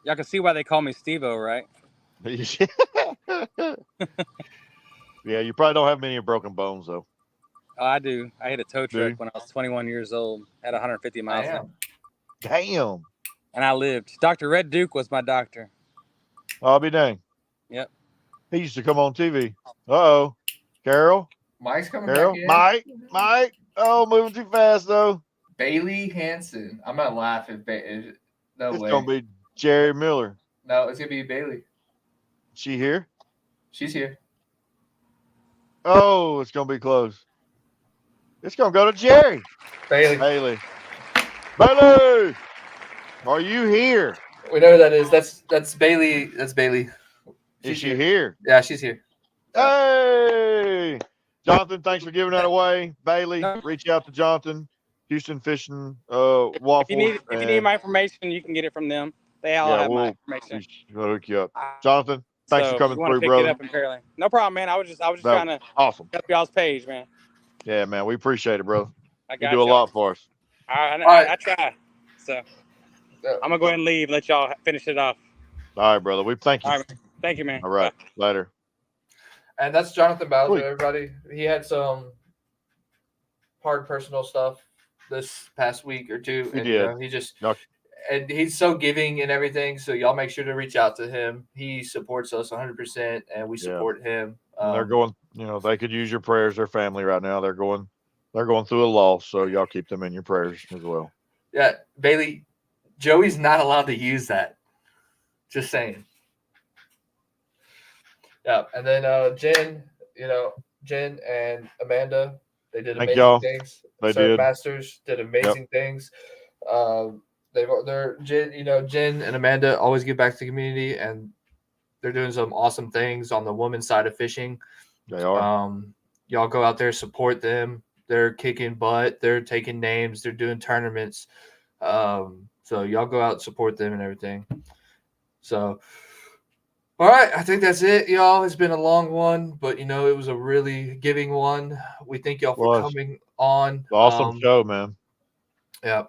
Y'all can see why they call me Steve-O, right? Yeah, you probably don't have many broken bones though. Oh, I do. I hit a tow truck when I was 21 years old at 150 miles an hour. Damn. And I lived. Dr. Red Duke was my doctor. I'll be dang. Yep. He used to come on TV. Uh-oh. Carol? Mike's coming Carol? back in. Mike? Oh, moving too fast, though. Bailey Hanson. I'm going to laugh if no it's way. It's going to be Jerry Miller. No, it's going to be Bailey. She here? She's here. Oh, it's going to be close. It's going to go to Jerry. Bailey. Are you here? We know who that is. That's Bailey. That's Bailey. Is she here? Yeah, she's here. Hey, Jonathan, thanks for giving that away. Bailey, reach out to Jonathan, Houston Fishing Waffle. If you need my information, you can get it from them. They all have my information. We'll hook you up. Jonathan, thanks for coming through, brother. No problem, man. I was just trying to help y'all's page, man. Yeah, man, we appreciate it, bro. You do a lot for us. I try. So I'm gonna go ahead and leave and let y'all finish it off. All right, brother. We thank you. All right, thank you, man. All right, later. And that's Jonathan Bowser, everybody. He had some hard personal stuff this past week or two. And, and he's so giving and everything. So y'all make sure to reach out to him. He supports us 100%, and we support him. They're going, they could use your prayers. Their family right now, they're going through a loss. So y'all keep them in your prayers as well. Yeah, Bailey, Joey's not allowed to use that. Just saying. Yeah, and then Jen and Amanda, they did amazing things. They did. Masters did amazing things. Jen and Amanda always give back to the community, and they're doing some awesome things on the women's side of fishing. They are. Y'all go out there, support them. They're kicking butt. They're taking names. They're doing tournaments. So y'all go out and support them and everything. So, all right. I think that's it, y'all. It's been a long one, but, it was a really giving one. We thank y'all for coming on. Awesome show, man. Yeah.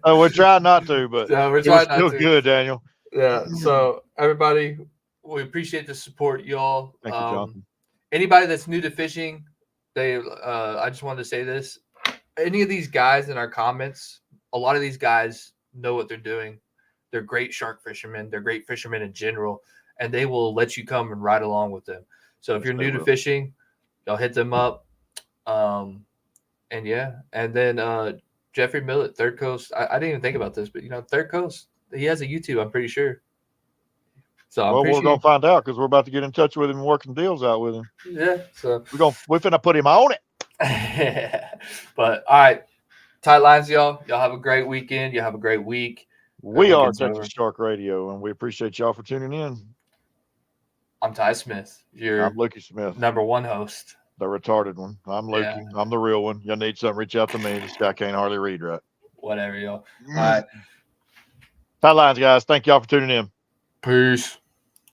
We're trying not to, but we're trying not to. Good, Daniel. Yeah. So, everybody, we appreciate the support, y'all. Thank you, Jonathan. Anybody that's new to fishing, I just wanted to say this. Any of these guys in our comments, a lot of these guys know what they're doing. They're great shark fishermen. They're great fishermen in general, and they will let you come and ride along with them. So if you're new to fishing, y'all hit them up. And then Jeffrey Millett, Third Coast. I didn't even think about this, but Third Coast, he has a YouTube, I'm pretty sure. So we're gonna find out because we're about to get in touch with him and work some deals out with him. Yeah. So we're finna put him on it. But all right. Tight lines, y'all. Y'all have a great weekend. Y'all have a great week. We are Texas Shark Radio, and we appreciate y'all for tuning in. I'm Ty Smith. I'm Lukey Smith. #1 host. The retarded one. I'm Lukey. Yeah. I'm the real one. Y'all need something, reach out to me. This guy can't hardly read right. Whatever, y'all. All right. Tight lines, guys. Thank y'all for tuning in. Peace.